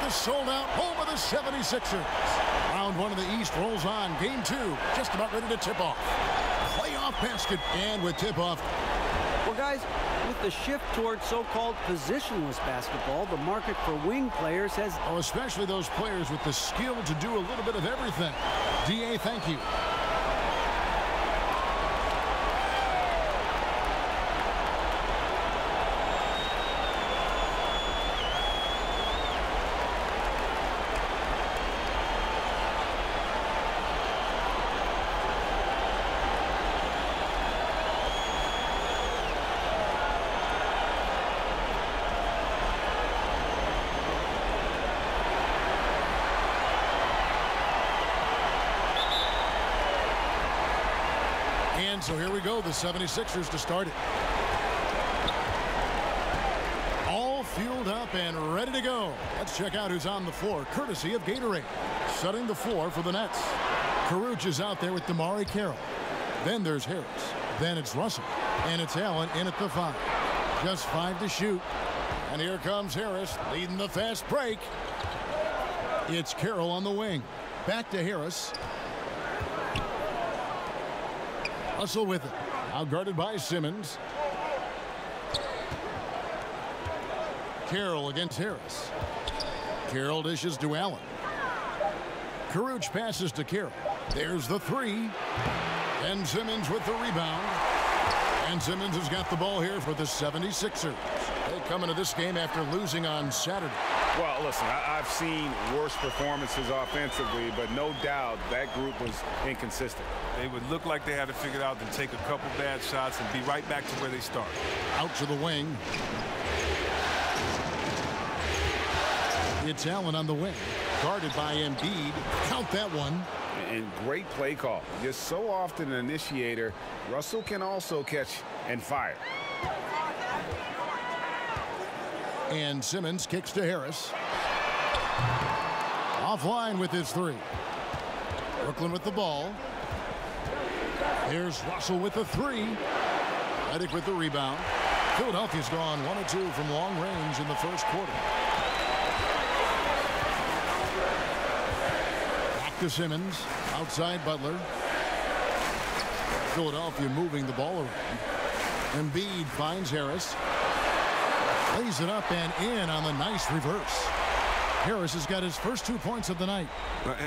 the sold-out home of the 76ers. Round one of the East rolls on. Game two just about ready to tip off. Playoff basket, and with tip-off. Well, guys, with the shift towards so-called positionless basketball, the market for wing players has... Oh, especially those players with the skill to do a little bit of everything. D.A., thank you. And so here we go, the 76ers to start it. All fueled up and ready to go. Let's check out who's on the floor, courtesy of Gatorade. Setting the floor for the Nets. Caruch is out there with DeMarre Carroll. Then there's Harris. Then it's Russell. And it's Allen in at the 5. Just 5 to shoot. And here comes Harris leading the fast break. It's Carroll on the wing. Back to Harris. Russell with it. Now guarded by Simmons. Carroll against Harris. Carroll dishes to Allen. Caruch passes to Carroll. There's the 3. And Simmons with the rebound. And Simmons has got the ball here for the 76ers. They come into this game after losing on Saturday. Well, listen, I've seen worse performances offensively, but no doubt that group was inconsistent. They would look like they had it figured out, then take a couple bad shots and be right back to where they started. Out to the wing. It's Allen on the wing. Guarded by Embiid. Count that one. And great play call. Just so often an initiator, Russell can also catch and fire. And Simmons kicks to Harris. Offline with his 3. Brooklyn with the ball. Here's Russell with the 3. Redick with the rebound. Philadelphia's gone 1 of 2 from long range in the first quarter. Back to Simmons. Outside Butler. Philadelphia moving the ball around. Embiid finds Harris. Lays it up and in on the nice reverse. Harris has got his first 2 points of the night.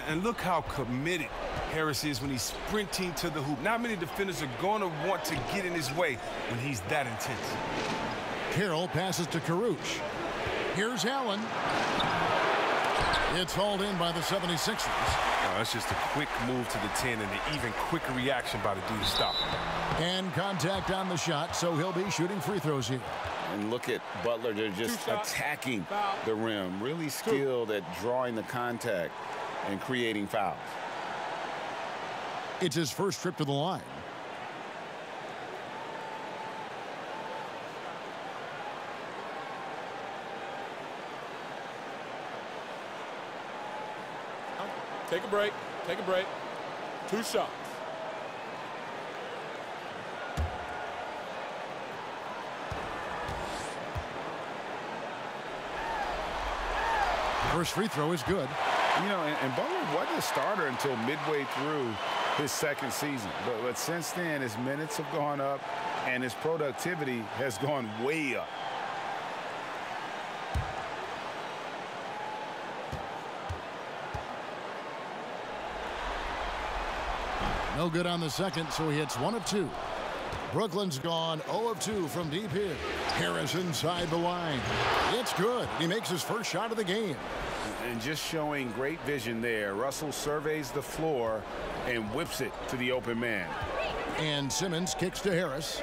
And look how committed Harris is when he's sprinting to the hoop. Not many defenders are going to want to get in his way when he's that intense. Carroll passes to Caruch. Here's Allen. It's hauled in by the 76ers. That's just a quick move to the 10 and an even quicker reaction by the dude to stop him. And contact on the shot, so he'll be shooting free throws here. And look at Butler. They're just attacking the rim. Really skilled at drawing the contact and creating fouls. It's his first trip to the line. Take a break. Take a break. 2 shots. First free throw is good. You know, and Butler wasn't a starter until midway through his second season. But since then, his minutes have gone up, and his productivity has gone way up. No good on the second, so he hits 1 of 2. Brooklyn's gone 0 of 2 from deep here. Harris inside the line. It's good. He makes his first shot of the game. And just showing great vision there. Russell surveys the floor and whips it to the open man. And Simmons kicks to Harris.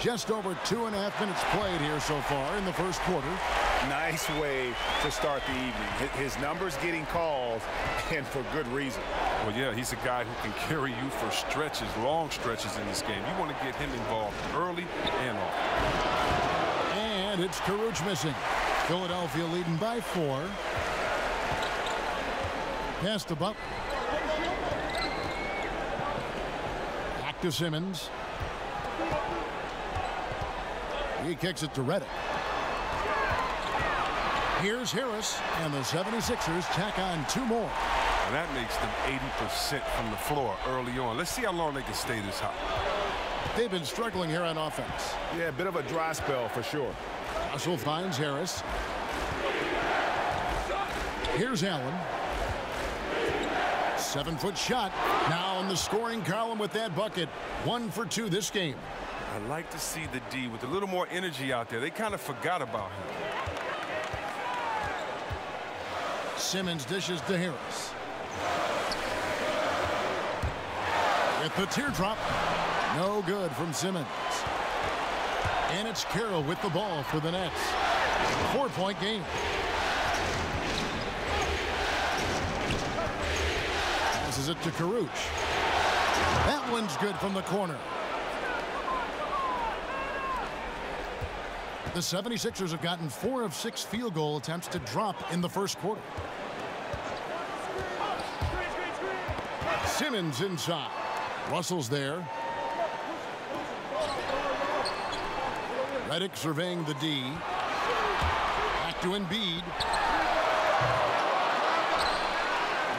Just over 2.5 minutes played here so far in the first quarter. Nice way to start the evening. His numbers getting called, and for good reason. Well, yeah, he's a guy who can carry you for stretches, long stretches in this game. You want to get him involved early and often. And it's Caruch missing. Philadelphia leading by 4. Pass to Butler. Back to Simmons. He kicks it to Redick. Here's Harris, and the 76ers tack on 2 more. And that makes them 80% from the floor early on. Let's see how long they can stay this hot. They've been struggling here on offense. Yeah, a bit of a dry spell for sure. Russell finds Harris. Here's Allen. 7-foot shot. Now in the scoring column with that bucket. 1 for 2 this game. I like to see the D with a little more energy out there. They kind of forgot about him. Simmons dishes to Harris. With the teardrop. No good from Simmons. And it's Carroll with the ball for the Nets. 4-point game. Passes it to Karuch. That one's good from the corner. The 76ers have gotten 4 of 6 field goal attempts to drop in the first quarter. Simmons inside. Russell's there. Redick surveying the D. Back to Embiid.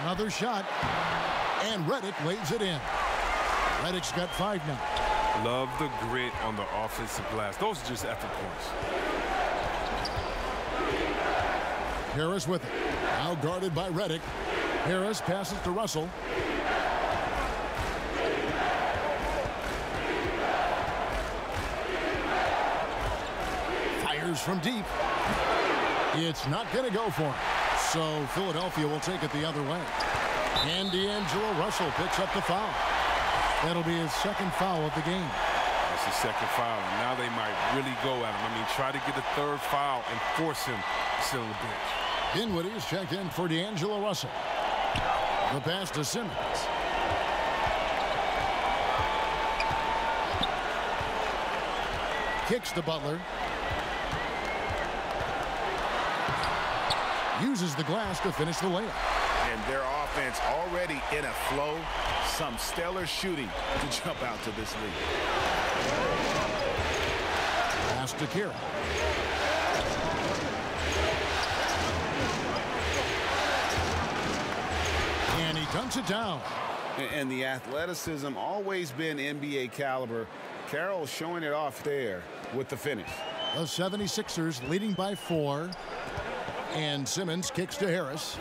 Another shot. And Redick lays it in. Redick's got 5 now. Love the grit on the offensive glass. Those are just effort points. Harris with it. Now guarded by Redick. Harris passes to Russell. Fires from deep. It's not going to go for him. So Philadelphia will take it the other way. And D'Angelo Russell picks up the foul. That'll be his second foul of the game. That's his second foul, and now they might really go at him. I mean, try to get a 3rd foul and force him to sit on the bench. Dinwiddie is checked in for D'Angelo Russell. The pass to Simmons. Kicks to Butler. Uses the glass to finish the layup. And their offense already in a flow. Some stellar shooting to jump out to this lead. Pass to Carroll. And he dunks it down. And the athleticism always been NBA caliber. Carroll showing it off there with the finish. The 76ers leading by 4. And Simmons kicks to Harris.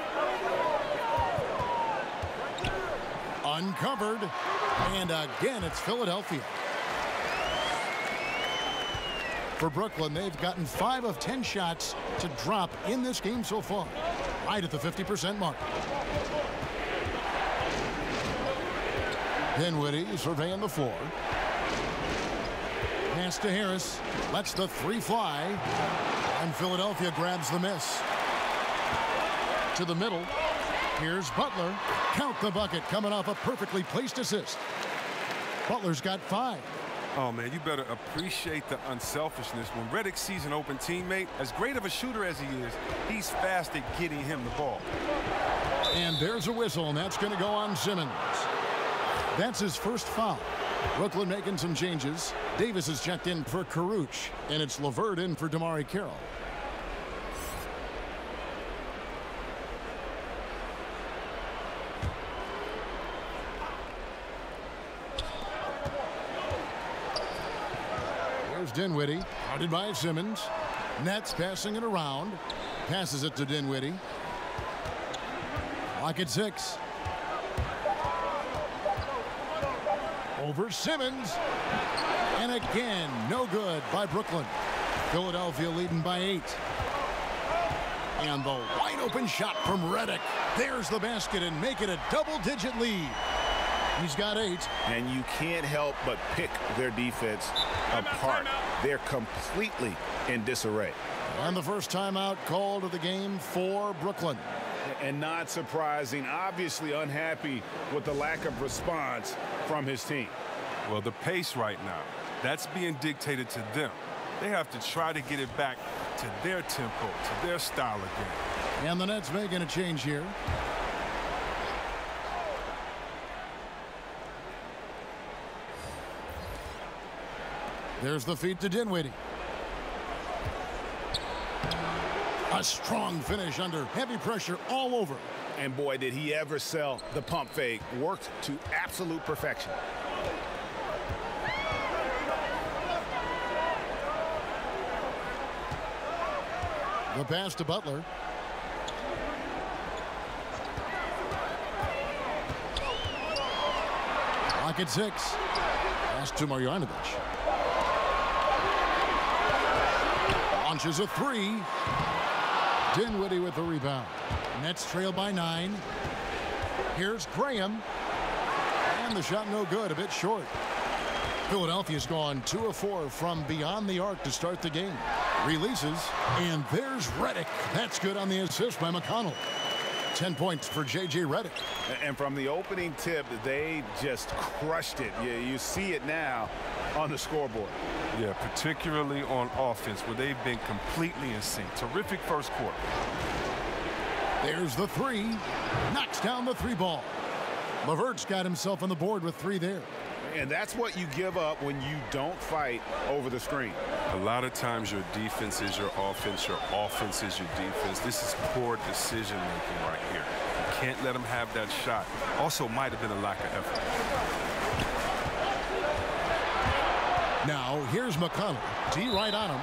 Uncovered. And again, it's Philadelphia. For Brooklyn, they've gotten 5 of 10 shots to drop in this game so far. Right at the 50% mark. Dinwiddie surveying the floor. Pass to Harris. Lets the 3 fly. And Philadelphia grabs the miss. To the middle. Here's Butler. Count the bucket coming off a perfectly placed assist. Butler's got 5. Oh, man, you better appreciate the unselfishness. When Redick sees an open teammate, as great of a shooter as he is, he's fast at getting him the ball. And there's a whistle, and that's going to go on Simmons. That's his first foul. Brooklyn making some changes. Davis is checked in for Karuch, and it's LeVert in for DeMarre Carroll. There's Dinwiddie, guarded by Simmons. Nets passing it around. Passes it to Dinwiddie. Clock at 6. Over Simmons. And again, no good by Brooklyn. Philadelphia leading by 8. And the wide open shot from Redick. There's the basket and make it a double-digit lead. He's got 8. And you can't help but pick their defense apart. They're completely in disarray. And the first timeout called of the game for Brooklyn. And not surprising, obviously unhappy with the lack of response from his team. Well, the pace right now, that's being dictated to them. They have to try to get it back to their tempo, to their style of game. And the Nets making a change here. There's the feed to Dinwiddie. A strong finish under heavy pressure all over. And boy, did he ever sell the pump fake. Worked to absolute perfection. The pass to Butler. Clock at 6. Pass to Marjanovic. Launches a 3. Dinwiddie with the rebound. Nets trail by 9. Here's Graham. And the shot no good, a bit short. Philadelphia's gone 2 of 4 from beyond the arc to start the game. Releases, and there's Redick. That's good on the assist by McConnell. 10 points for J.J. Redick. And from the opening tip, they just crushed it. You see it now on the scoreboard. Yeah, particularly on offense, where they've been completely in sync. Terrific first quarter. There's the 3. Knocks down the 3 ball. LeVert's got himself on the board with 3 there. And that's what you give up when you don't fight over the screen. A lot of times your defense is your offense is your defense. This is poor decision-making right here. You can't let them have that shot. Also might have been a lack of effort. Now, here's McConnell. D right on him.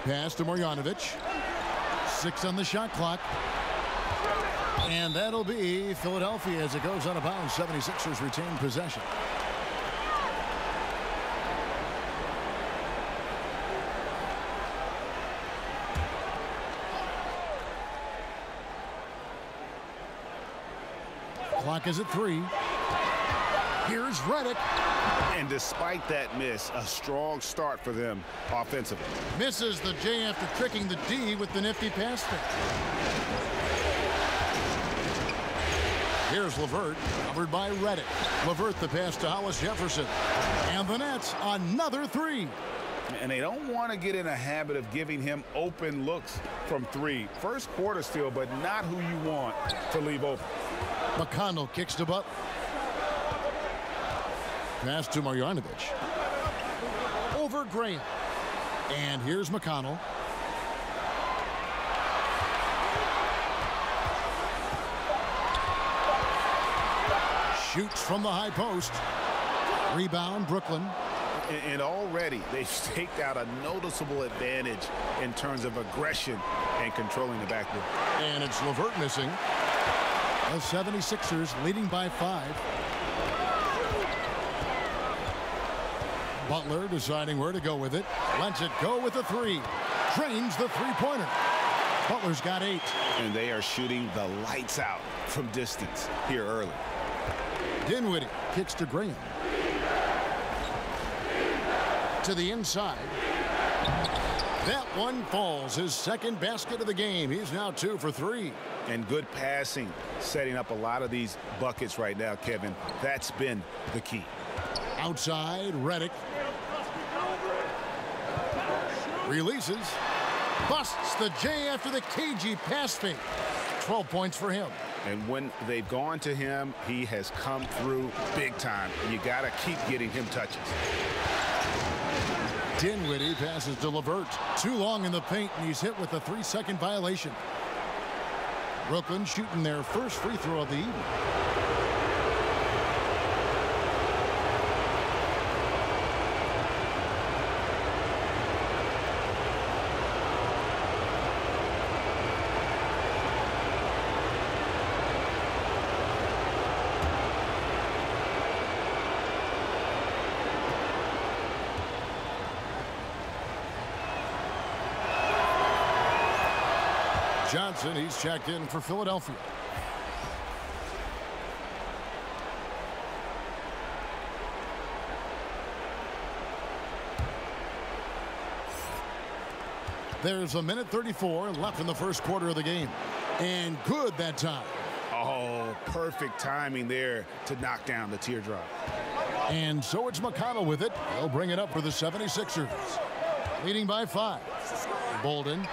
Pass to Marjanovic. 6 on the shot clock. And that'll be Philadelphia as it goes out of bounds. 76ers retain possession. Clock is at 3. Here's Redick. And despite that miss, a strong start for them offensively. Misses the J after tricking the D with the nifty pass fake. Here's LeVert, covered by Redick. LeVert the pass to Hollis Jefferson. And the Nets, another 3. And they don't want to get in a habit of giving him open looks from 3. First quarter still, but not who you want to leave open. McConnell kicks to Butler. Pass to Marjanovic. Over Graham. And here's McConnell. Shoots from the high post. Rebound, Brooklyn. And already they've staked out a noticeable advantage in terms of aggression and controlling the backboard. And it's LeVert missing. The 76ers leading by 5. Butler deciding where to go with it. Lets it go with a 3. Drains the 3-pointer. Butler's got 8. And they are shooting the lights out from distance here early. Dinwiddie kicks to Graham. To the inside. That one falls. His second basket of the game. He's now 2 for 3. And good passing, setting up a lot of these buckets right now, Kevin. That's been the key. Outside, Redick. Releases. Busts the J after the KG pass fake. 12 points for him. And when they've gone to him, he has come through big time. You got to keep getting him touches. Dinwiddie passes to LeVert. Too long in the paint, and he's hit with a 3-second violation. Brooklyn shooting their first free throw of the evening. Johnson, he's checked in for Philadelphia. There's a minute 34 left in the first quarter of the game. And good that time. Oh, perfect timing there to knock down the teardrop. And so it's McConnell with it. He'll bring it up for the 76ers. leading by 5. Bolden.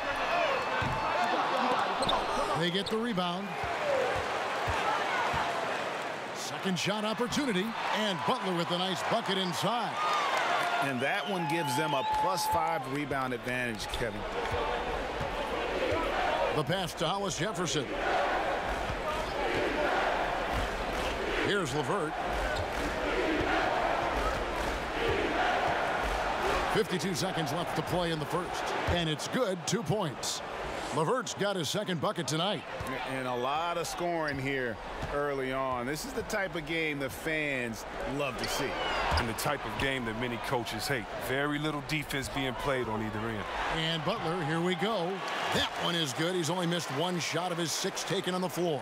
They get the rebound. Second shot opportunity, and Butler with a nice bucket inside. And that one gives them a +5 rebound advantage, Kevin. The pass to Hollis Jefferson. Here's LeVert. 52 seconds left to play in the first. And it's good, 2 points. LeVert's got his second bucket tonight. And a lot of scoring here early on. This is the type of game the fans love to see. And the type of game that many coaches hate. Very little defense being played on either end. And Butler, here we go. That one is good. He's only missed 1 shot of his 6 taken on the floor.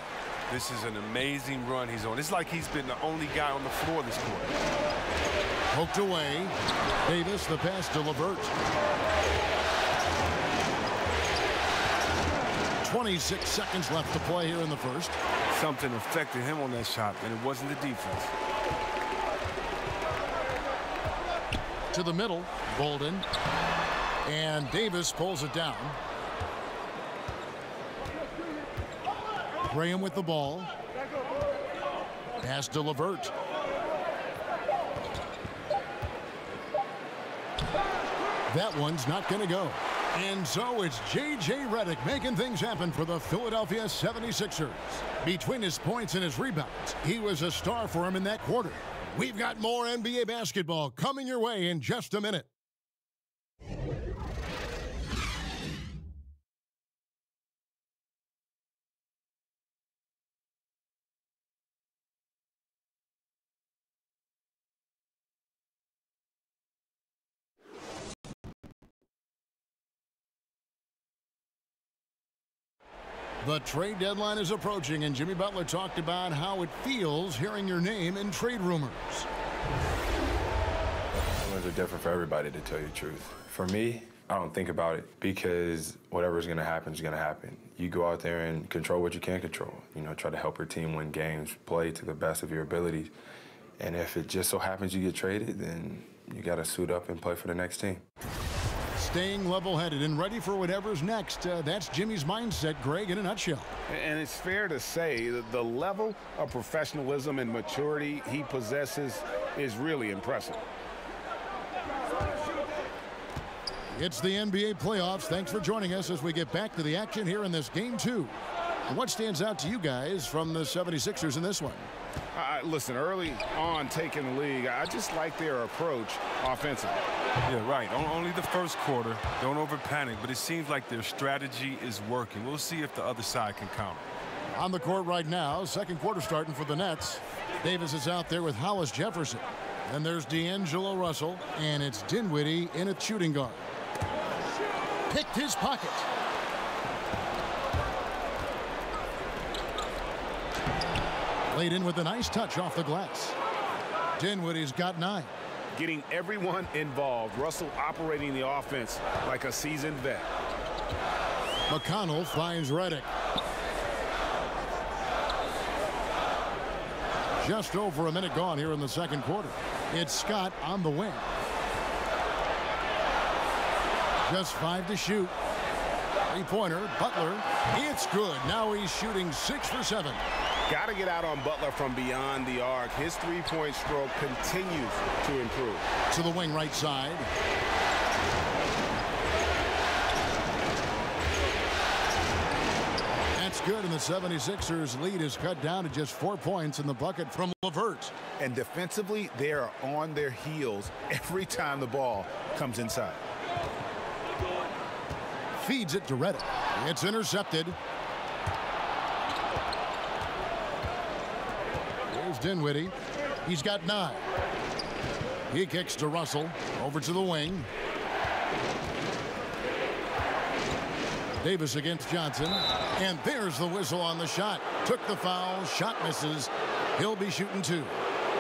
This is an amazing run he's on. It's like he's been the only guy on the floor this quarter. Poked away. Davis, the pass to LeVert. 26 seconds left to play here in the first. Something affected him on that shot, and it wasn't the defense. To the middle, Bolden. And Davis pulls it down. Graham with the ball. Pass to LeVert. That one's not going to go. And so it's J.J. Redick making things happen for the Philadelphia 76ers. Between his points and his rebounds, he was a star for him in that quarter. We've got more NBA basketball coming your way in just a minute. The trade deadline is approaching, and Jimmy Butler talked about how it feels hearing your name in trade rumors. Feelings are different for everybody, to tell you the truth. For me, I don't think about it because whatever's going to happen is going to happen. You go out there and control what you can control. You know, try to help your team win games, play to the best of your abilities. And if it just so happens you get traded, then you got to suit up and play for the next team. Staying level-headed and ready for whatever's next. That's Jimmy's mindset, Greg, in a nutshell. And it's fair to say that the level of professionalism and maturity he possesses is really impressive. It's the NBA playoffs. Thanks for joining us as we get back to the action here in this Game 2. What stands out to you guys from the 76ers in this one? Listen, early on taking the league, I just like their approach offensively. Yeah, right. Only the first quarter. Don't over-panic, but it seems like their strategy is working. We'll see if the other side can counter. On the court right now, second quarter starting for the Nets. Davis is out there with Hollis Jefferson. Then there's D'Angelo Russell, and it's Dinwiddie in at shooting guard. Picked his pocket. Laid in with a nice touch off the glass. Dinwiddie's got 9. Getting everyone involved. Russell operating the offense like a seasoned vet. McConnell finds Redick. Just over a minute gone here in the second quarter. It's Scott on the wing. Just 5 to shoot. Three-pointer, Butler. It's good. Now he's shooting 6 for 7. Got to get out on Butler from beyond the arc. His three-point stroke continues to improve. To the wing right side. That's good, and the 76ers lead is cut down to just 4 points in the bucket from LeVert. And defensively, they are on their heels every time the ball comes inside. Feeds it to Redick. It's intercepted. Here's Dinwiddie. He's got 9. He kicks to Russell. Over to the wing. Davis against Johnson. And there's the whistle on the shot. Took the foul. Shot misses. He'll be shooting 2.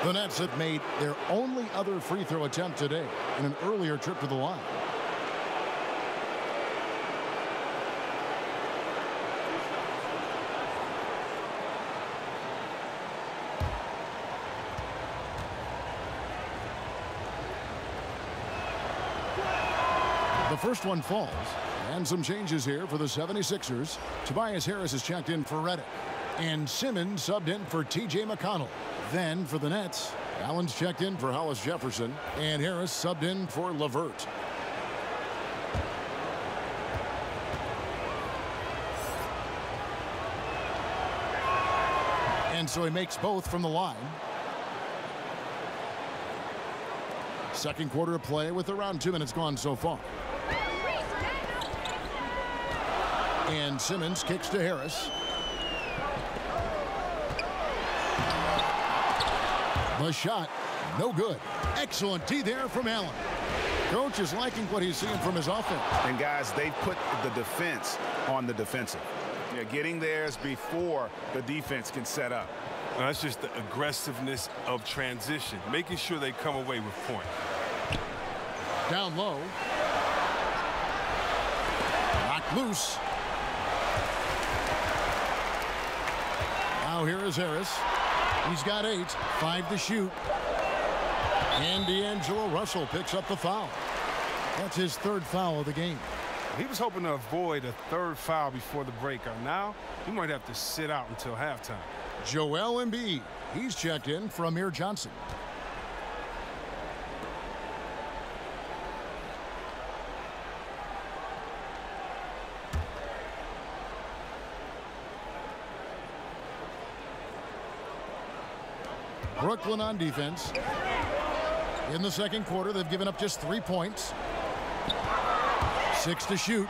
The Nets have made their only other free throw attempt today in an earlier trip to the line. The first one falls. And some changes here for the 76ers. Tobias Harris is checked in for Redick. And Simmons subbed in for T.J. McConnell. Then for the Nets, Allen's checked in for Hollis Jefferson. And Harris subbed in for LeVert. And so he makes both from the line. Second quarter of play with around 2 minutes gone so far. And Simmons kicks to Harris. The shot, no good. Excellent D there from Allen. Coach is liking what he's seeing from his offense. And guys, they've put the defense on the defensive. They're getting theirs before the defense can set up. Well, that's just the aggressiveness of transition, making sure they come away with points. Down low. Knocked loose. Now here is Harris. He's got 8, 5 to shoot. And D'Angelo Russell picks up the foul. That's his 3rd foul of the game. He was hoping to avoid a 3rd foul before the break. Now, he might have to sit out until halftime. Joel Embiid. He's checked in for Amir Johnson. Brooklyn on defense. In the second quarter, they've given up just 3 points. 6 to shoot.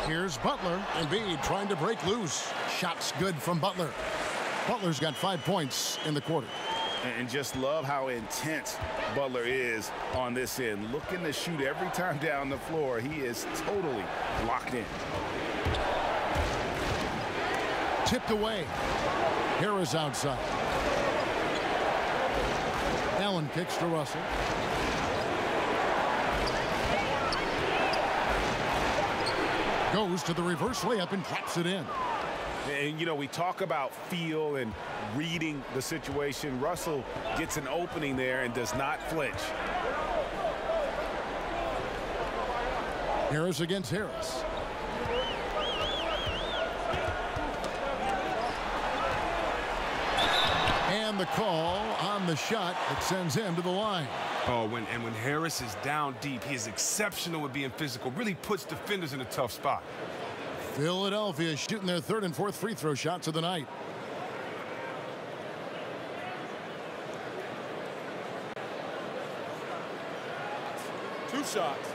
Here's Butler. Embiid trying to break loose. Shots good from Butler. Butler's got 5 points in the quarter. And just love how intense Butler is on this end. Looking to shoot every time down the floor. He is totally locked in. Tipped away. Harris outside. Allen kicks to Russell. Goes to the reverse layup and traps it in. And, you know, we talk about feel and reading the situation. Russell gets an opening there and does not flinch. Harris against Harris. And the call on the shot that sends him to the line. Oh, when Harris is down deep, he is exceptional at being physical. Really puts defenders in a tough spot. Philadelphia shooting their 3rd and 4th free throw shots of the night. Two shots.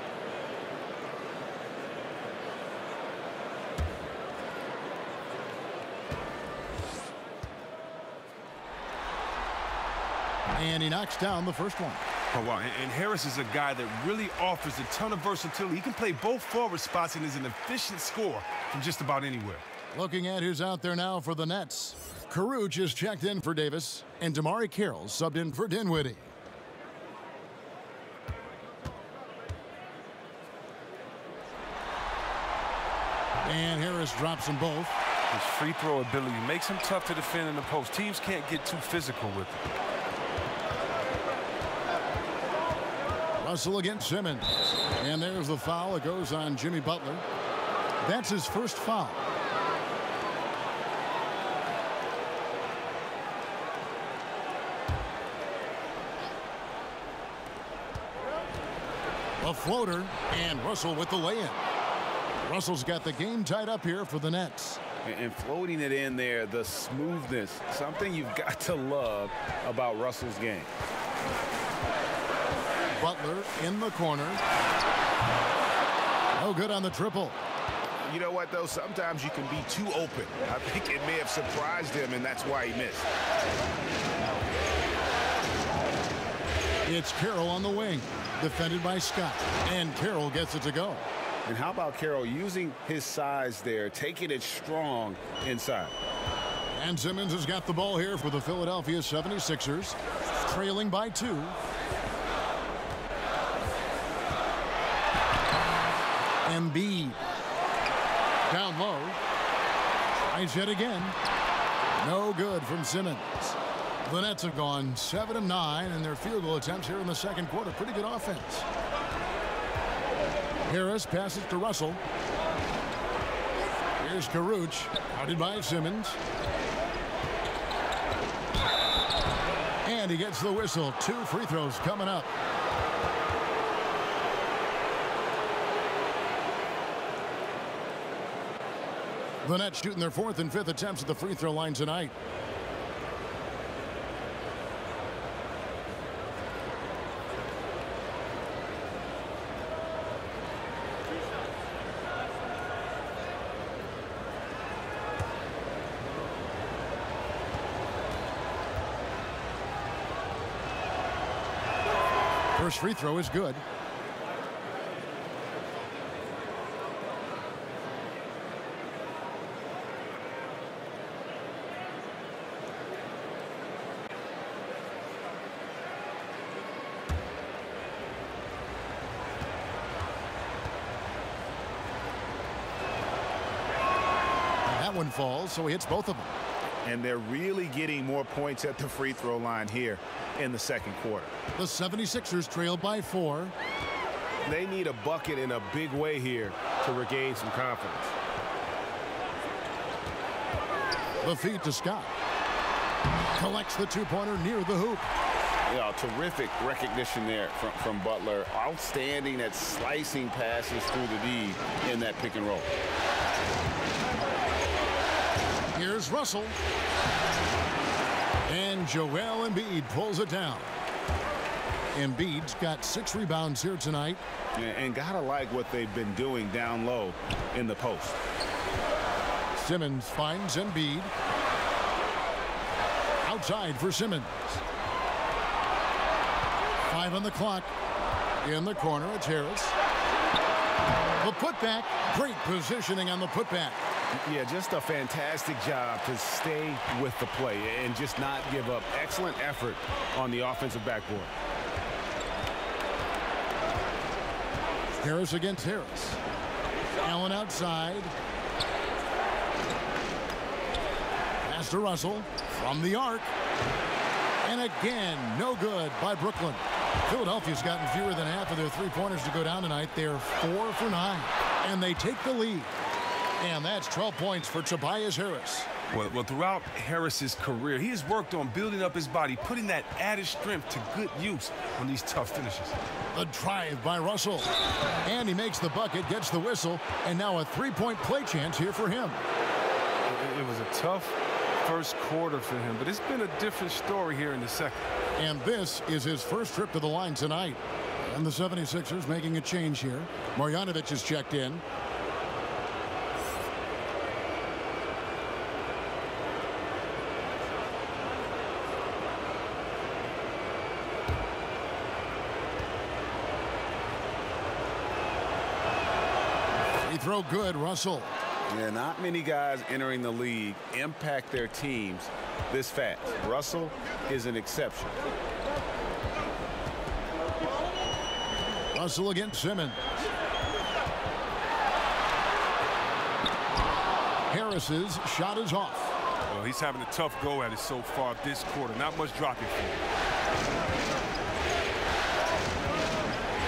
And he knocks down the first one. Oh, wow. And Harris is a guy that really offers a ton of versatility. He can play both forward spots and is an efficient scorer from just about anywhere. Looking at who's out there now for the Nets. Caruth is checked in for Davis, and Damari Carroll subbed in for Dinwiddie. And Harris drops them both. His free throw ability makes him tough to defend in the post. Teams can't get too physical with him. Russell against Simmons. And there's the foul. It goes on Jimmy Butler. That's his first foul. A floater, and Russell with the lay-in. Russell's got the game tied up here for the Nets. And floating it in there, the smoothness, something you've got to love about Russell's game. Butler in the corner. No good on the triple. You know what, though? Sometimes you can be too open. I think it may have surprised him, and that's why he missed. It's Carroll on the wing, defended by Scott, and Carroll gets it to go. And how about Carroll using his size there, taking it strong inside? And Simmons has got the ball here for the Philadelphia 76ers, trailing by 2. Embiid down low. Tries it again. No good from Simmons. The Nets have gone 7 of 9 in their field goal attempts here in the second quarter. Pretty good offense. Harris passes to Russell. Here's Karuch, guarded by Simmons. And he gets the whistle. 2 free throws coming up. The Nets shooting their 4th and 5th attempts at the free throw line tonight. First free throw is good. That one falls, so he hits both of them. And they're really getting more points at the free throw line here in the second quarter. The 76ers trail by 4. They need a bucket in a big way here to regain some confidence. The feed to Scott. Collects the 2-pointer near the hoop. Yeah, terrific recognition there from Butler. Outstanding at slicing passes through the D in that pick and roll. Here's Russell. And Joel Embiid pulls it down. Embiid's got 6 rebounds here tonight. And gotta like what they've been doing down low in the post. Simmons finds Embiid. Outside for Simmons. 5 on the clock. In the corner, it's Harris. The putback. Great positioning on the putback. Yeah, just a fantastic job to stay with the play and just not give up. Excellent effort on the offensive backboard. Harris against Harris. Allen outside. Pass to Russell from the arc. And again, no good by Brooklyn. Philadelphia's gotten fewer than half of their 3-pointers to go down tonight. They're 4 for 9. And they take the lead. And that's 12 points for Tobias Harris. Well, throughout Harris's career, he has worked on building up his body, putting that added strength to good use on these tough finishes. The drive by Russell. And he makes the bucket, gets the whistle, and now a 3-point play chance here for him. It was a tough first quarter for him, but it's been a different story here in the second. And this is his first trip to the line tonight. And the 76ers making a change here. Marjanovic is checked in. Free throw good, Russell. Yeah, not many guys entering the league impact their teams this fast. Russell is an exception. Russell against Simmons. Harris's shot is off. Well, he's having a tough go at it so far this quarter. Not much dropping for him.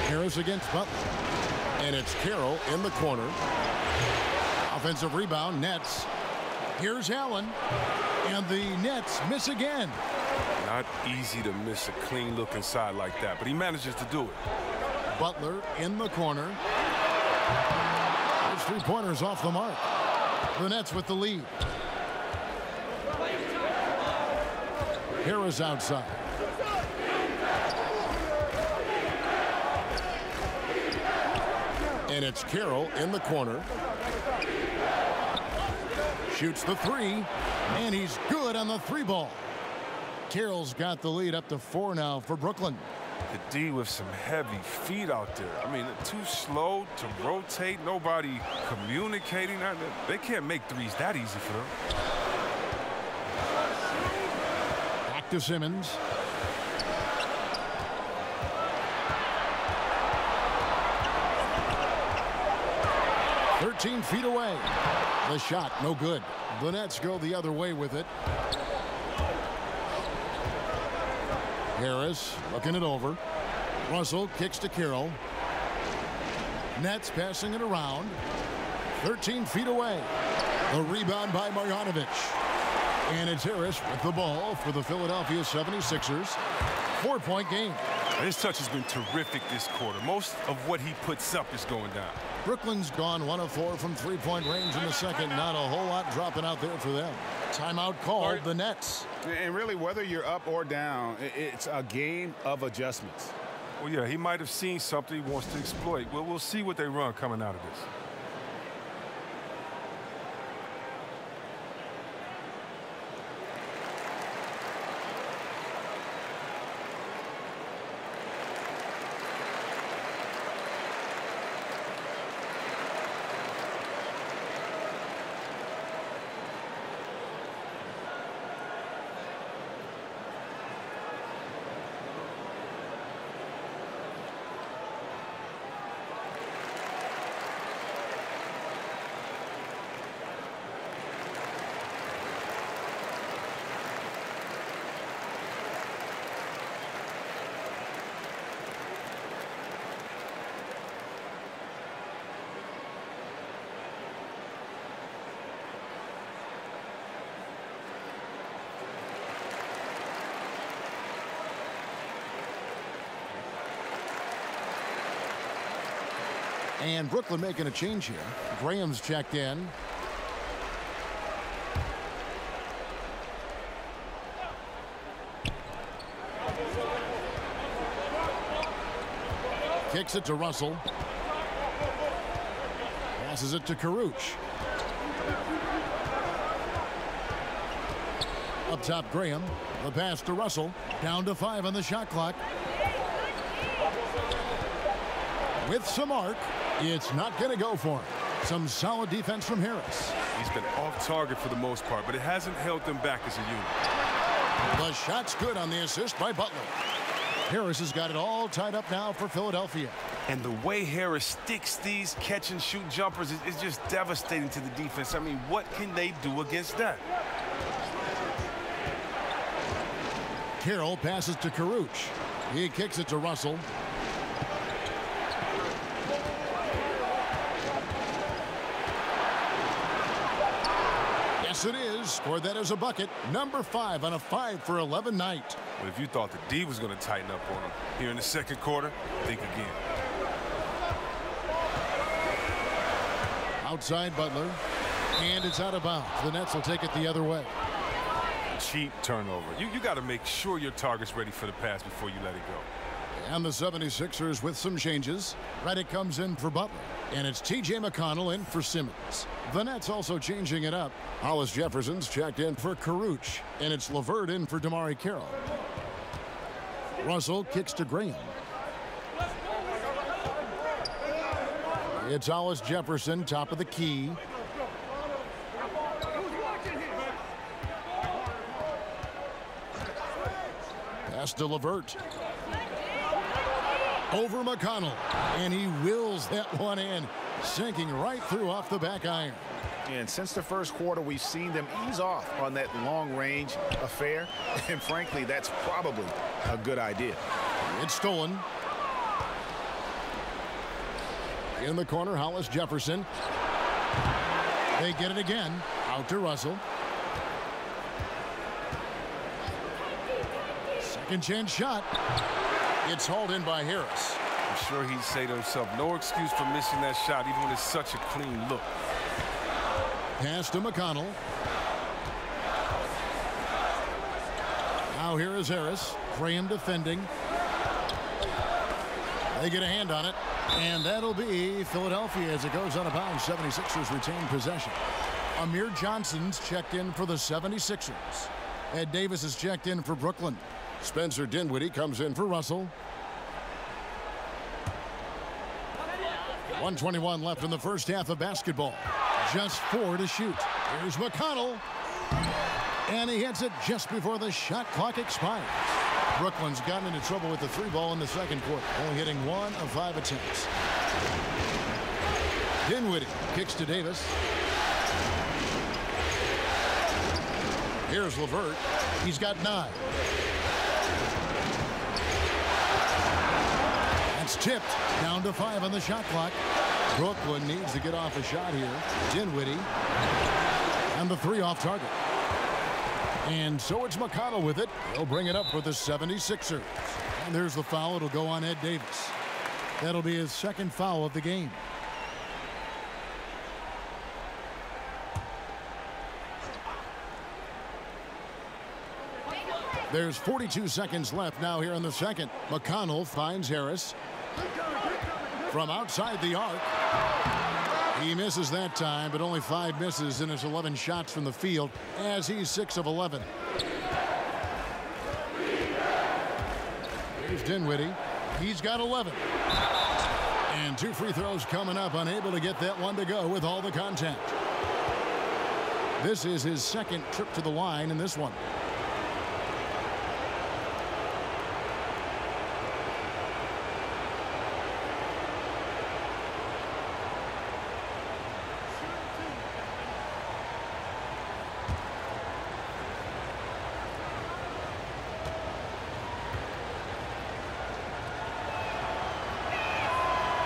Harris against Butler. And it's Carroll in the corner. Offensive rebound, Nets. Here's Allen. And the Nets miss again. Not easy to miss a clean look inside like that, but he manages to do it. Butler in the corner. His 3-pointers off the mark. The Nets with the lead. Harris outside. And it's Carroll in the corner. Shoots the 3, and he's good on the 3-ball. Carroll's got the lead up to 4 now for Brooklyn. The D with some heavy feet out there. I mean, too slow to rotate. Nobody communicating. They can't make threes that easy for them. Back to Simmons. "13 feet away. The shot, no good. The Nets go the other way with it. Harris looking it over. Russell kicks to Carroll. Nets passing it around. 13 feet away. The rebound by Marjanovic. And it's Harris with the ball for the Philadelphia 76ers. 4-point game. His touch has been terrific this quarter. Most of what he puts up is going down. Brooklyn's gone 1 of 4 from three-point range in the second. Not a whole lot dropping out there for them. Timeout called the Nets. And really, whether you're up or down, it's a game of adjustments. Well, yeah, he might have seen something he wants to exploit. Well, we'll see what they run coming out of this. And Brooklyn making a change here. Graham's checked in. Kicks it to Russell. Passes it to Kuruc. Up top, Graham. The pass to Russell. Down to 5 on the shot clock. With some arc. It's not going to go for him. Some solid defense from Harris. He's been off target for the most part, but it hasn't held them back as a unit. The shot's good on the assist by Butler. Harris has got it all tied up now for Philadelphia. And the way Harris sticks these catch-and-shoot jumpers is just devastating to the defense. I mean, what can they do against that? Carroll passes to Kuruc. He kicks it to Russell. Yes, it is. Scored that as a bucket. Number 5 on a 5-for-11 night. But if you thought the D was going to tighten up on him here in the second quarter, think again. Outside Butler. And it's out of bounds. The Nets will take it the other way. Cheap turnover. You got to make sure your target's ready for the pass before you let it go. And the 76ers with some changes. Redick comes in for Butler. And it's T.J. McConnell in for Simmons. The Nets also changing it up. Hollis Jefferson's checked in for Kuruc. And it's LeVert in for DeMarre Carroll. Russell kicks to Graham. It's Hollis Jefferson, top of the key. Pass to LeVert. Over McConnell. And he wills that one in. Sinking right through off the back iron. And since the first quarter, we've seen them ease off on that long-range affair. And frankly, that's probably a good idea. It's stolen. In the corner, Hollis Jefferson. They get it again. Out to Russell. Second chance shot. It's hauled in by Harris. I'm sure he'd say to himself, no excuse for missing that shot, even when it's such a clean look. Pass to McConnell. Now here is Harris. Graham defending. They get a hand on it. And that'll be Philadelphia as it goes out of bounds. 76ers retain possession. Amir Johnson's checked in for the 76ers. Ed Davis is checked in for Brooklyn. Spencer Dinwiddie comes in for Russell. 1:21 left in the first half of basketball. Just 4 to shoot. Here's McConnell. And he hits it just before the shot clock expires. Brooklyn's gotten into trouble with the 3-ball in the second quarter, only hitting 1 of 5 attempts. Dinwiddie kicks to Davis. Here's LeVert. He's got 9. That's tipped. Down to 5 on the shot clock. Brooklyn needs to get off a shot here. Dinwiddie. And the three off target. And so it's McConnell with it. He'll bring it up for the 76ers. And there's the foul. It'll go on Ed Davis. That'll be his second foul of the game. There's 42 seconds left now here in the second. McConnell finds Harris. From outside the arc. He misses that time, but only 5 misses in his 11 shots from the field as he's 6 of 11. Here's Dinwiddie. He's got 11. And 2 free throws coming up, unable to get that one to go with all the contact. This is his second trip to the line in this one.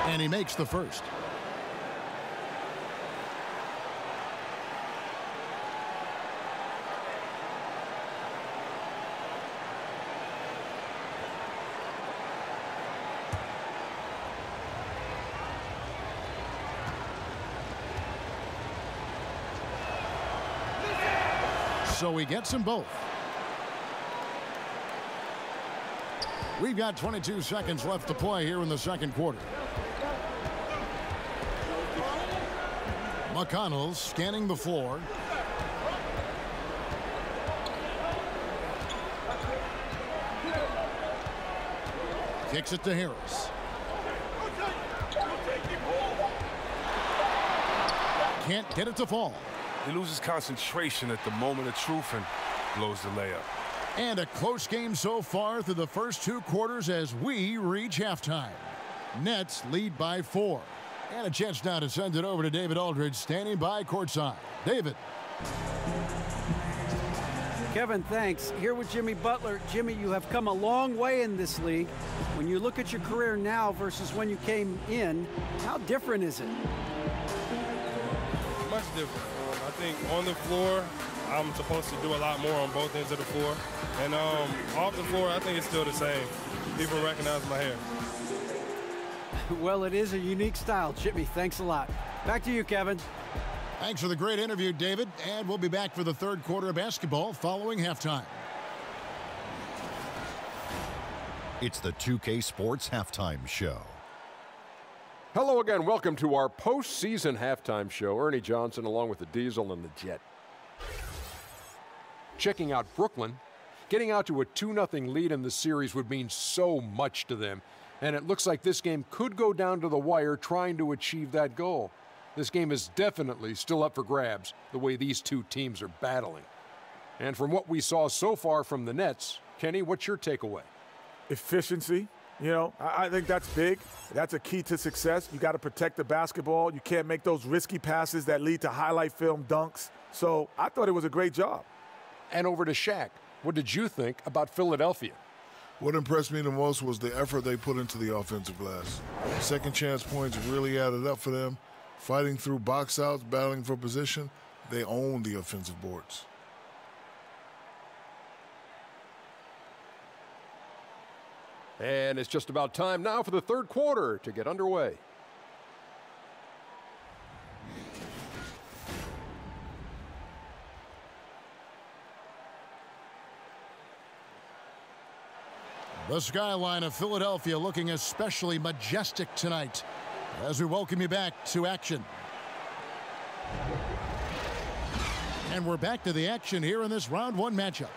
And he makes the first. So he gets them both. We've got 22 seconds left to play here in the second quarter. McConnell scanning the floor. Kicks it to Harris. Can't get it to fall. He loses concentration at the moment of truth and blows the layup. And a close game so far through the first 2 quarters as we reach halftime. Nets lead by 4. And a chance now to send it over to David Aldridge, standing by courtside. David. Kevin, thanks. Here with Jimmy Butler. Jimmy, you have come a long way in this league. When you look at your career now versus when you came in, how different is it? Much different. I think on the floor, I'm supposed to do a lot more on both ends of the floor. And off the floor, I think it's still the same. People recognize my hair. Well, it is a unique style, Jimmy. Thanks a lot. Back to you, Kevin. Thanks for the great interview, David. And we'll be back for the third quarter of basketball following halftime. It's the 2K Sports Halftime Show. Hello again. Welcome to our postseason halftime show. Ernie Johnson along with the Diesel and the Jet. Checking out Brooklyn. Getting out to a 2-0 lead in the series would mean so much to them. And it looks like this game could go down to the wire trying to achieve that goal. This game is definitely still up for grabs, the way these two teams are battling. And from what we saw so far from the Nets, Kenny, what's your takeaway? Efficiency. You know, I think that's big. That's a key to success. You got to protect the basketball. You can't make those risky passes that lead to highlight film dunks. So I thought it was a great job. And over to Shaq. What did you think about Philadelphia? What impressed me the most was the effort they put into the offensive glass. Second chance points really added up for them. Fighting through box outs, battling for position, they own the offensive boards. And it's just about time now for the third quarter to get underway. The skyline of Philadelphia looking especially majestic tonight as we welcome you back to action. And we're back to the action here in this round one matchup.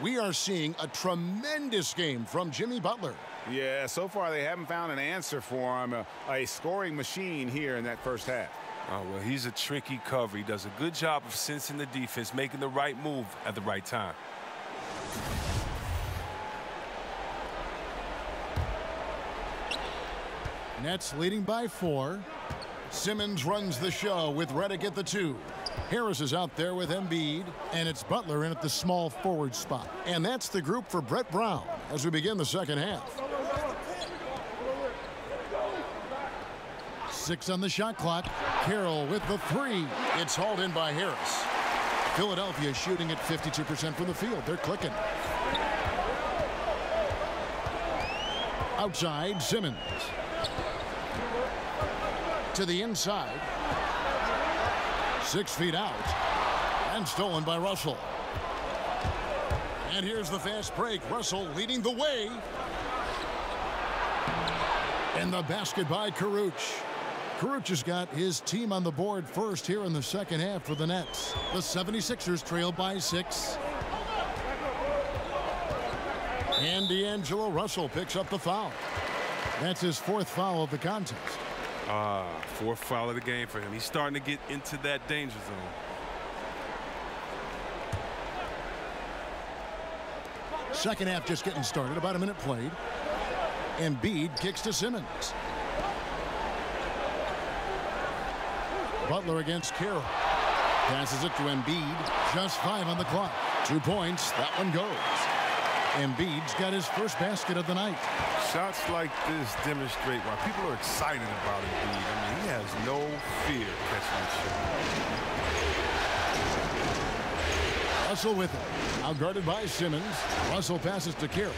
We are seeing a tremendous game from Jimmy Butler. Yeah, so far they haven't found an answer for him, a scoring machine here in that first half. Oh, well, he's a tricky cover. He does a good job of sensing the defense, making the right move at the right time. Nets leading by 4. Simmons runs the show with Redick at the 2. Harris is out there with Embiid, and it's Butler in at the small forward spot. And that's the group for Brett Brown as we begin the second half. 6 on the shot clock. Carroll with the 3. It's hauled in by Harris. Philadelphia shooting at 52% from the field. They're clicking. Outside, Simmons. To the inside. 6 feet out. And stolen by Russell. And here's the fast break. Russell leading the way. And the basket by Kuruc. Kuruc has got his team on the board first here in the second half for the Nets. The 76ers trail by 6. And D'Angelo Russell picks up the foul. That's his 4th foul of the contest. 4th foul of the game for him. He's starting to get into that danger zone. Second half just getting started. About a minute played. Embiid kicks to Simmons. Butler against Carroll. Passes it to Embiid. Just 5 on the clock. 2 points. That one goes. Embiid's got his first basket of the night. Shots like this demonstrate why people are excited about Embiid. I mean, he has no fear catching the shot. Russell with it. Outguarded by Simmons. Russell passes to Carroll.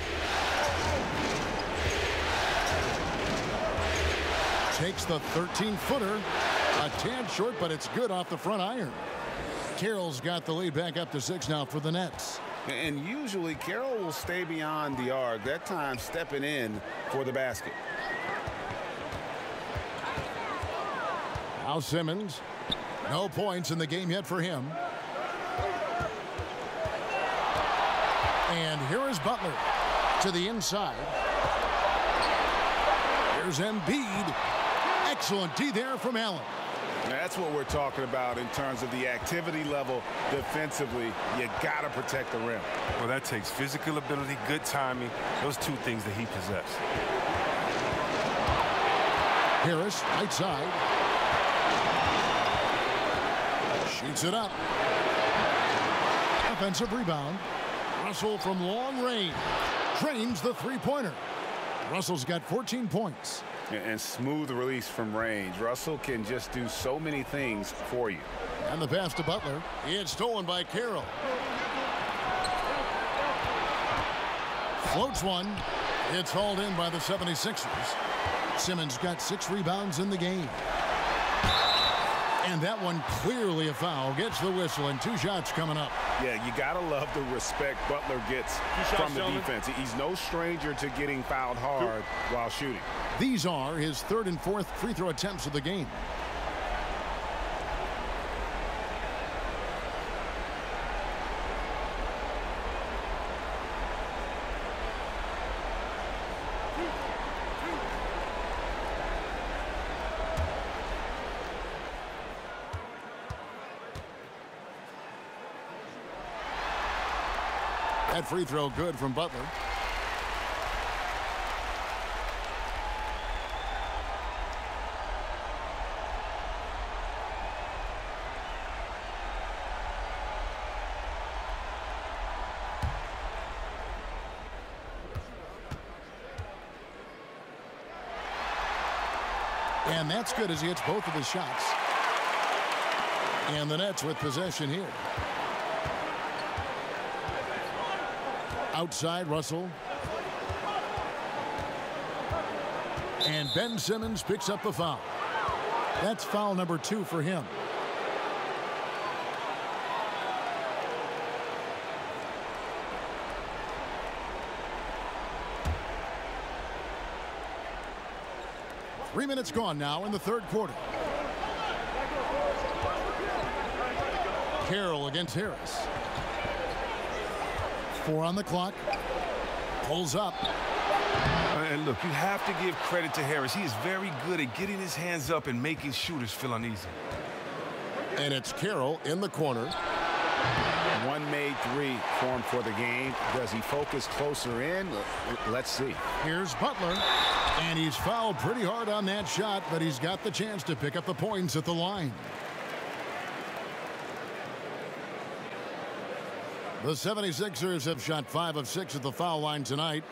Takes the 13-footer. A tad short, but it's good off the front iron. Carroll's got the lead back up to 6 now for the Nets. And usually Carroll will stay beyond the arc. That time stepping in for the basket. Now Simmons. No points in the game yet for him. And here is Butler to the inside. Here's Embiid. Excellent D there from Allen. That's what we're talking about in terms of the activity level defensively. You got to protect the rim. Well, that takes physical ability, good timing. Those 2 things that he possesses. Harris, right side. Shoots it up. Offensive rebound. Russell from long range. Drains the 3-pointer. Russell's got 14 points. And smooth release from range. Russell can just do so many things for you. And the pass to Butler. It's stolen by Carroll. Floats one. It's hauled in by the 76ers. Simmons got 6 rebounds in the game. And that one clearly a foul. Gets the whistle and 2 shots coming up. Yeah, you got to love the respect Butler gets from the defense. He's no stranger to getting fouled hard while shooting. These are his 3rd and 4th free throw attempts of the game. That free throw good from Butler. And that's good as he hits both of his shots. And the Nets with possession here. Outside, Russell. And Ben Simmons picks up the foul. That's foul number 2 for him. Three minutes gone now in the 3rd quarter. Carroll against Harris. 4 on the clock. Pulls up. And look, you have to give credit to Harris. He is very good at getting his hands up and making shooters feel uneasy. And it's Carroll in the corner. One made 3 for him for the game. Does he focus closer in? Let's see. Here's Butler. And he's fouled pretty hard on that shot, but he's got the chance to pick up the points at the line. The 76ers have shot 5 of 6 at the foul line tonight.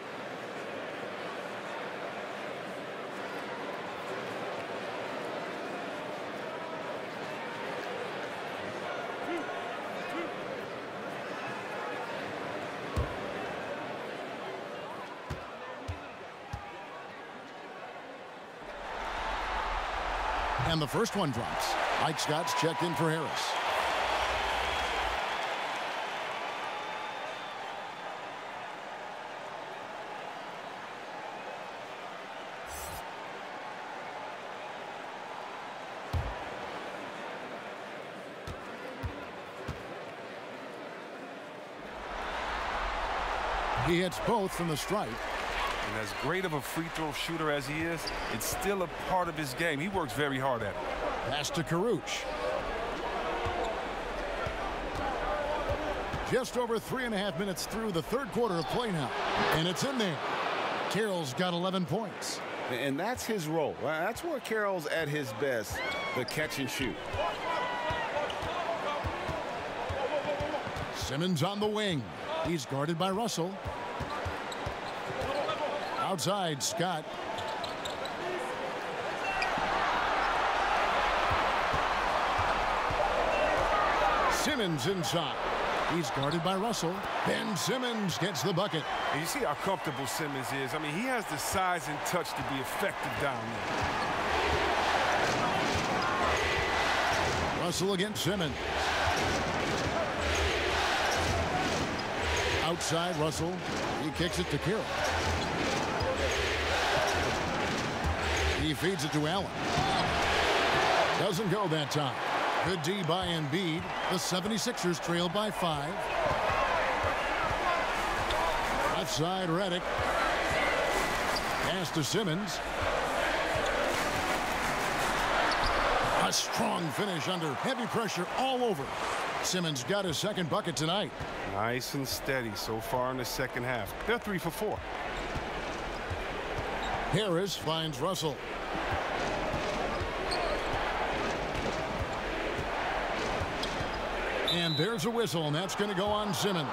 And the first one drops. Mike Scott's checked in for Harris. He hits both from the stripe. And as great of a free throw shooter as he is, it's still a part of his game. He works very hard at it. Pass to Karuch. Just over 3.5 minutes through the third quarter of play now. And it's in there. Carroll's got 11 points. And that's his role. That's where Carroll's at his best, the catch and shoot. Simmons on the wing. He's guarded by Russell. Outside, Scott. Simmons inside. He's guarded by Russell. Ben Simmons gets the bucket. And you see how comfortable Simmons is. I mean, he has the size and touch to be effective down there. Russell against Simmons. Outside, Russell. He kicks it to Carroll. He feeds it to Allen. Doesn't go that time. Good D by Embiid. The 76ers trail by 5. Left side, Redick. Pass to Simmons. A strong finish under heavy pressure all over. Simmons got his second bucket tonight. Nice and steady so far in the second half. They're 3 for 4. Harris finds Russell. And there's a whistle, and that's going to go on Simmons.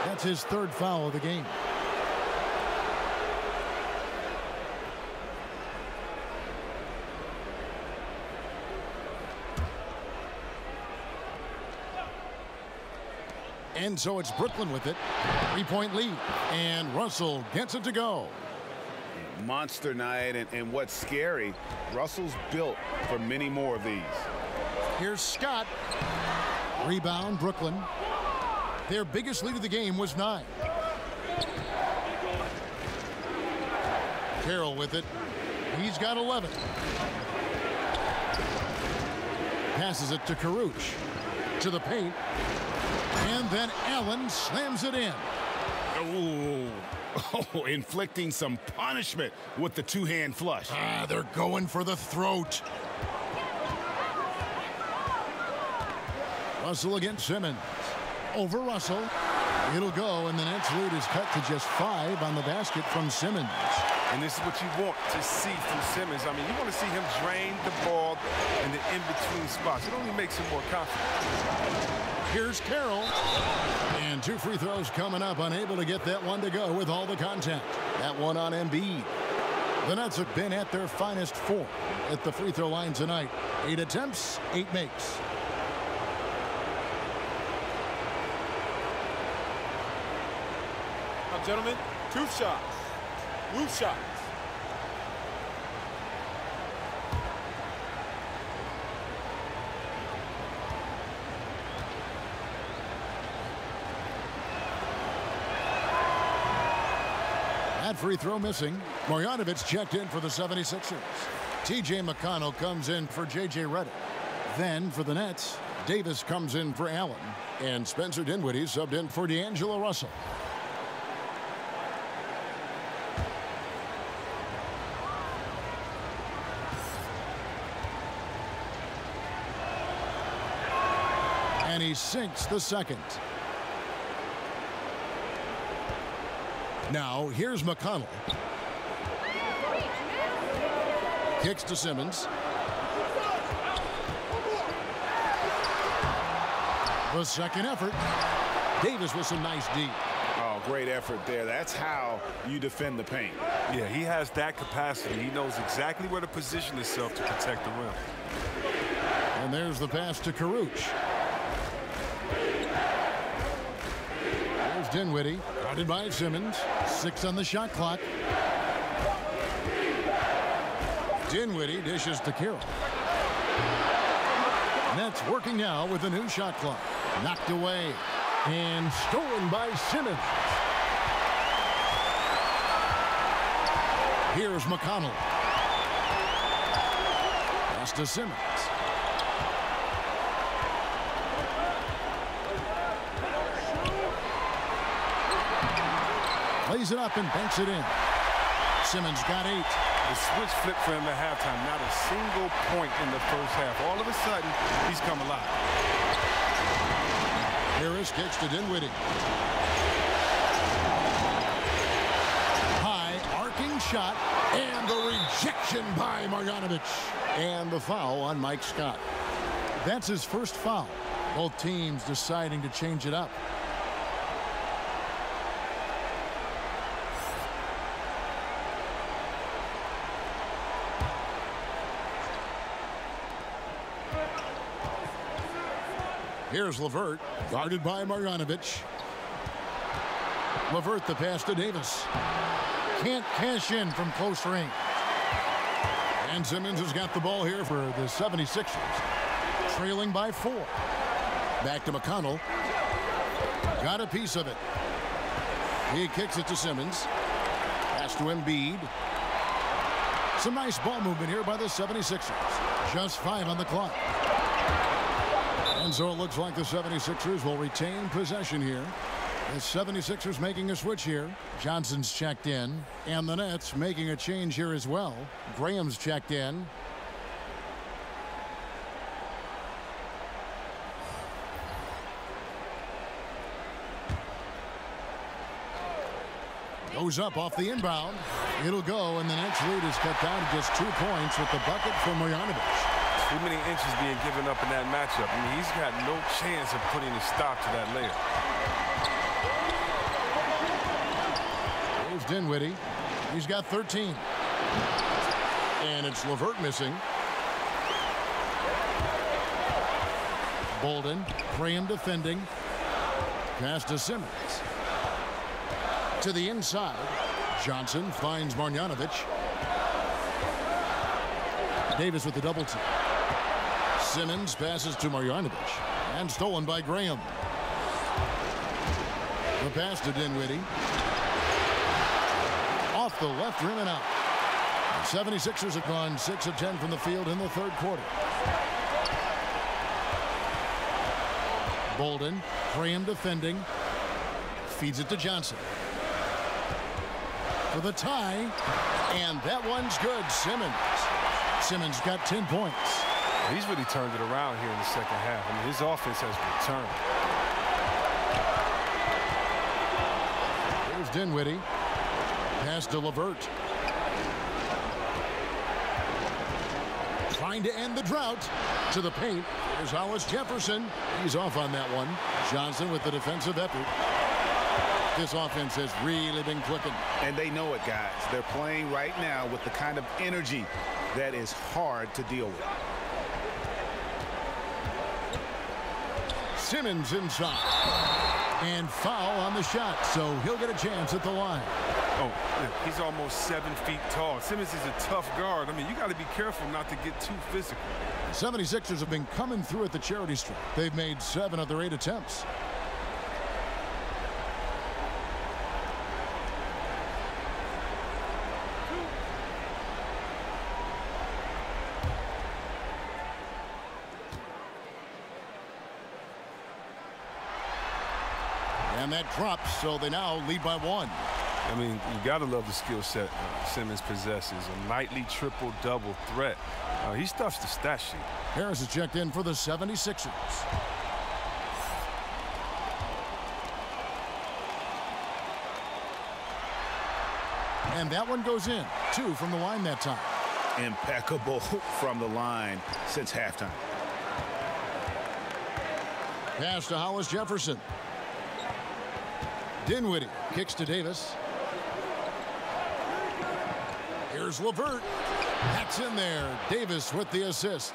That's his third foul of the game. And so it's Brooklyn with it. 3-point lead. And Russell gets it to go. Monster night, and what's scary, Russell's built for many more of these. Here's Scott. Rebound, Brooklyn. Their biggest lead of the game was 9. Carroll with it. He's got 11. Passes it to Karuch. To the paint. And then Allen slams it in. Oh, inflicting some punishment with the two-hand flush. They're going for the throat. Russell against Simmons. Over Russell. It'll go, and the Nets lead is cut to just 5 on the basket from Simmons. And this is what you want to see from Simmons. I mean, you want to see him drain the ball in the in-between spots. It only makes him more confident. Here's Carroll. And 2 free throws coming up. Unable to get that one to go with all the contact. That one on Embiid. The Nets have been at their finest 4 at the free throw line tonight. 8 attempts, 8 makes. Now, gentlemen, 2 shots. Loose shots. That free throw missing. Marjanovic checked in for the 76ers. T.J. McConnell comes in for J.J. Redick. Then for the Nets, Davis comes in for Allen. And Spencer Dinwiddie subbed in for D'Angelo Russell. And he sinks the second. Now, here's McConnell. Kicks to Simmons. The second effort. Davis with some nice D. Oh, great effort there. That's how you defend the paint. Yeah, he has that capacity. He knows exactly where to position himself to protect the rim. And there's the pass to Karuch. There's Dinwiddie, guarded by Simmons. 6 on the shot clock. Dinwiddie dishes to Carroll. Nets working now with a new shot clock. Knocked away and stolen by Simmons. Here's McConnell. Pass to Simmons. Lays it up and banks it in. Simmons got 8. The switch flipped for him at halftime. Not a single point in the first half. All of a sudden, he's come alive. Harris kicks to Dinwiddie. High arcing shot and the rejection by Marjanovic. And the foul on Mike Scott. That's his first foul. Both teams deciding to change it up. Here's LeVert, guarded by Marjanovic. LeVert the pass to Davis. Can't cash in from close range. And Simmons has got the ball here for the 76ers. Trailing by 4. Back to McConnell. Got a piece of it. He kicks it to Simmons. Pass to Embiid. Some nice ball movement here by the 76ers. Just 5 on the clock. And so it looks like the 76ers will retain possession here. The 76ers making a switch here. Johnson's checked in. And the Nets making a change here as well. Graham's checked in. Goes up off the inbound. It'll go, and the Nets lead is cut down to just 2 points with the bucket from Marjanovic. Too many inches being given up in that matchup. I mean, he's got no chance of putting a stop to that layup. Here's Dinwiddie. He's got 13. And it's LeVert missing. Bolden, Graham defending. Pass to Simmons. To the inside. Johnson finds Marjanovic. Davis with the double team. Simmons passes to Marjanovic. And stolen by Graham. The pass to Dinwiddie. Off the left rim and out. The 76ers have gone 6 of 10 from the field in the third quarter. Bolden, Graham defending. Feeds it to Johnson. For the tie. And that one's good. Simmons got 10 points. He's really turned it around here in the second half. I mean, his offense has returned. Here's Dinwiddie. Pass to LeVert. Trying to end the drought. To the paint. Here's Hollis Jefferson. He's off on that one. Johnson with the defensive effort. This offense has really been clicking. And they know it, guys. They're playing right now with the kind of energy that is hard to deal with. Simmons inside. And foul on the shot, so he'll get a chance at the line. Oh, he's almost 7 feet tall. Simmons is a tough guard. I mean, you got to be careful not to get too physical. The 76ers have been coming through at the charity stripe. They've made 7 of their 8 attempts. And that drops, so they now lead by 1. I mean, you got to love the skill set Simmons possesses. A nightly triple-double threat. He stuffs the stat sheet. Harris is checked in for the 76ers. And that one goes in. 2 from the line that time. Impeccable from the line since halftime. Pass to Hollis Jefferson. Dinwiddie kicks to Davis. Here's LeVert. That's in there. Davis with the assist.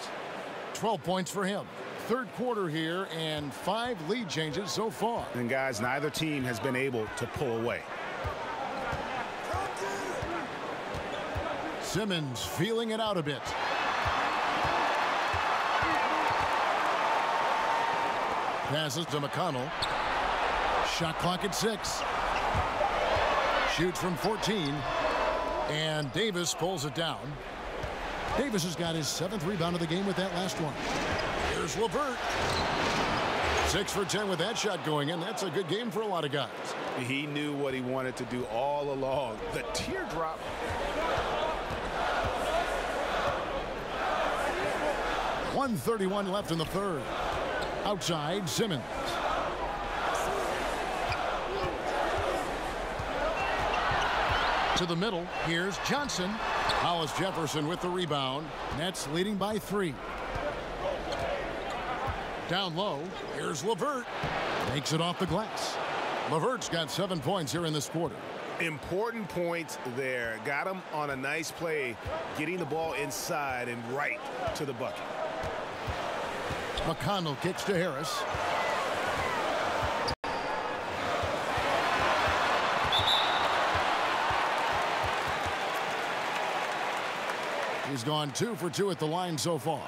12 points for him. Third quarter here and 5 lead changes so far. And guys, neither team has been able to pull away. Simmons feeling it out a bit. Passes to McConnell. Shot clock at 6. Shoots from 14. And Davis pulls it down. Davis has got his 7th rebound of the game with that last one. Here's LeVert. 6 for 10 with that shot going in. That's a good game for a lot of guys. He knew what he wanted to do all along. The teardrop. .131 left in the third. Outside, Simmons. To the middle, here's Johnson. Hollis Jefferson with the rebound. Nets leading by 3. Down low, here's LeVert. Makes it off the glass. LeVert's got 7 points here in this quarter. Important points there. Got him on a nice play, getting the ball inside and right to the bucket. McConnell kicks to Harris. He's gone 2 for 2 at the line so far.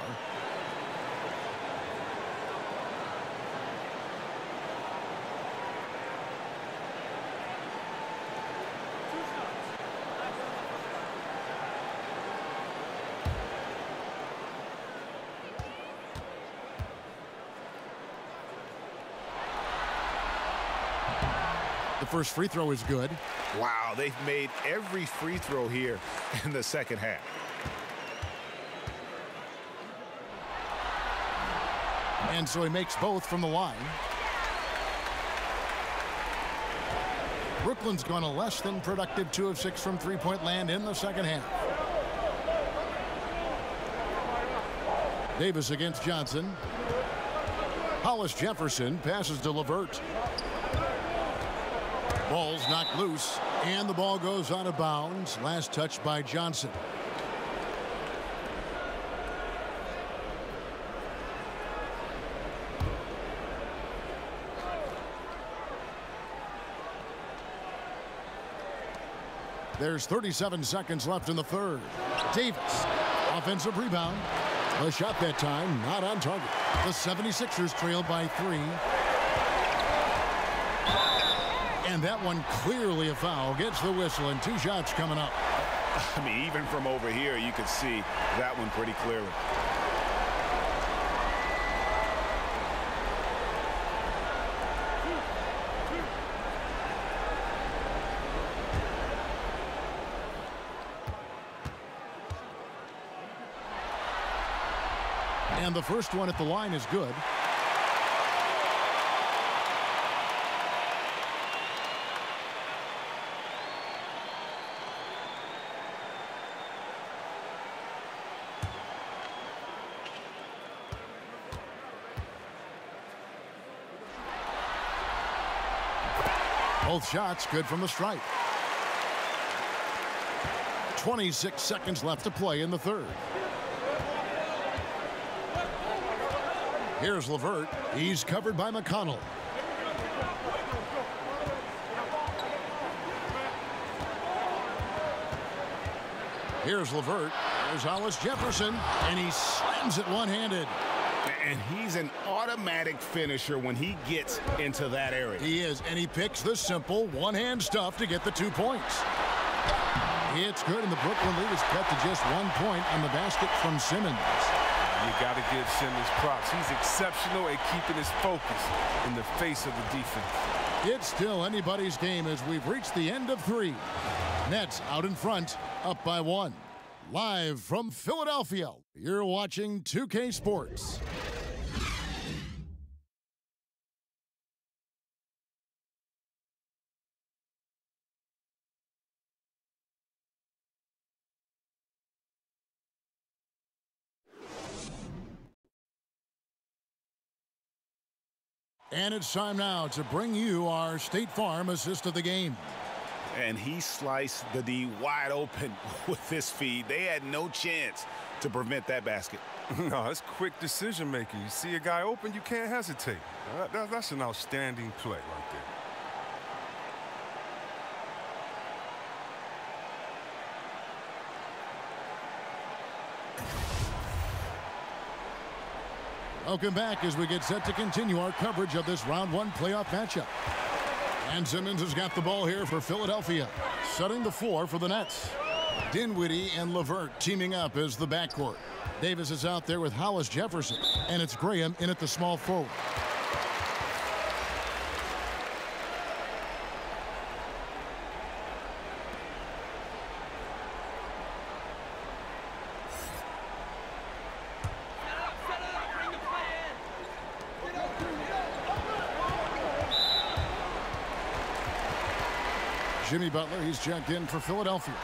The first free throw is good. Wow, they've made every free throw here in the second half. And so he makes both from the line. Brooklyn's gone a less than productive 2 of 6 from three-point land in the second half. Davis against Johnson. Hollis Jefferson passes to LeVert. Ball's knocked loose, and the ball goes out of bounds. Last touch by Johnson. There's 37 seconds left in the third. Davis, offensive rebound. A shot that time, not on target. The 76ers trail by 3. And that one clearly a foul. Gets the whistle, and 2 shots coming up. I mean, even from over here, you could see that one pretty clearly. And the first one at the line is good. Both shots good from the stripe. 26 seconds left to play in the third. Here's LeVert. He's covered by McConnell. Here's LeVert. There's Hollis Jefferson, and he slams it one-handed. And he's an automatic finisher when he gets into that area. He is, and he picks the simple one-hand stuff to get the 2 points. It's good, and the Brooklyn lead is cut to just 1 point on the basket from Simmons. You got to give Simmons props. He's exceptional at keeping his focus in the face of the defense. It's still anybody's game as we've reached the end of 3. Nets out in front, up by 1. Live from Philadelphia, you're watching 2K Sports. And it's time now to bring you our State Farm assist of the game. And he sliced the D wide open with this feed. They had no chance to prevent that basket. No, it's quick decision making. You see a guy open, you can't hesitate. That's an outstanding play right there. Welcome back as we get set to continue our coverage of this round one playoff matchup. And Simmons has got the ball here for Philadelphia. Setting the floor for the Nets. Dinwiddie and LeVert teaming up as the backcourt. Davis is out there with Hollis Jefferson. And it's Graham in at the small forward. Jimmy Butler, he's checked in for Philadelphia.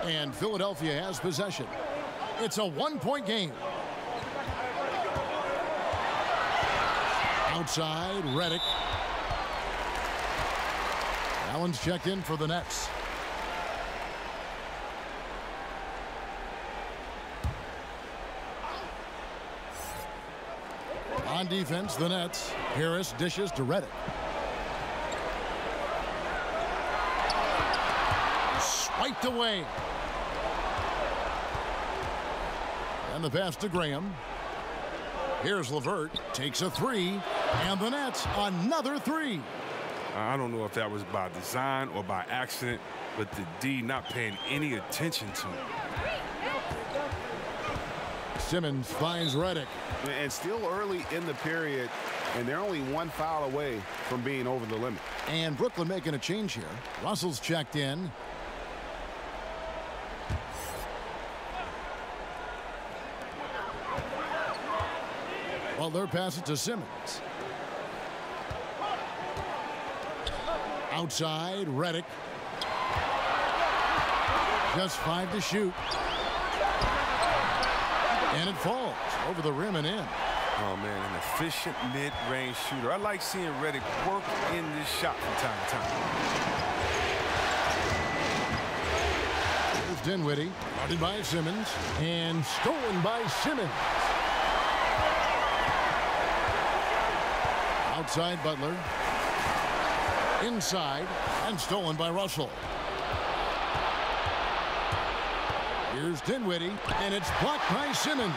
And Philadelphia has possession. It's a one-point game. Outside, Redick. Allen's checked in for the Nets. On defense, the Nets. Harris dishes to Redick. Swiped away. And the pass to Graham. Here's LeVert. Takes a three. And the Nets, another three. I don't know if that was by design or by accident, but the D not paying any attention to him. Simmons finds Redick. And still early in the period, and they're only one foul away from being over the limit. And Brooklyn making a change here. Russell's checked in. Butler passes to Simmons. Outside, Redick. Just 5 to shoot. And it falls over the rim and in. Oh, man, an efficient mid-range shooter. I like seeing Redick work in this shot from time to time. Here's Dinwiddie, guarded by Simmons, and stolen by Simmons. Outside, Butler. Inside, and stolen by Russell. Here's Dinwiddie, and it's blocked by Simmons.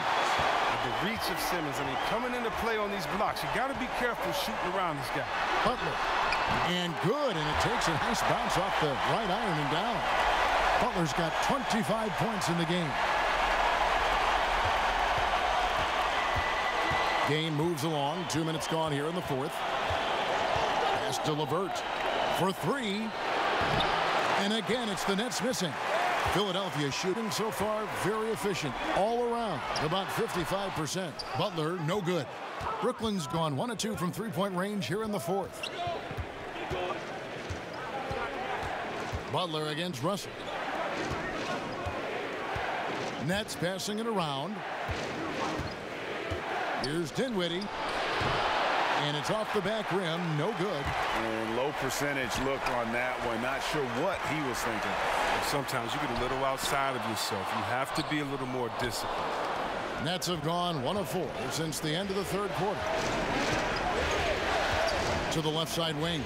The reach of Simmons, I mean, coming into play on these blocks, you got to be careful shooting around this guy. Butler, and good, and it takes a nice bounce off the right iron and down. Butler's got 25 points in the game. Game moves along. 2 minutes gone here in the fourth. Pass to LeVert for three. And again, it's the Nets missing. Philadelphia shooting so far very efficient all around, about 55%. Butler, no good. Brooklyn's gone 1 of 2 from three-point range here in the fourth. Butler against Russell. Nets passing it around. Here's Dinwiddie. And it's off the back rim, no good. And low percentage look on that one. Not sure what he was thinking. Sometimes you get a little outside of yourself. You have to be a little more disciplined. Nets have gone 1 of 4 since the end of the third quarter. To the left side wing.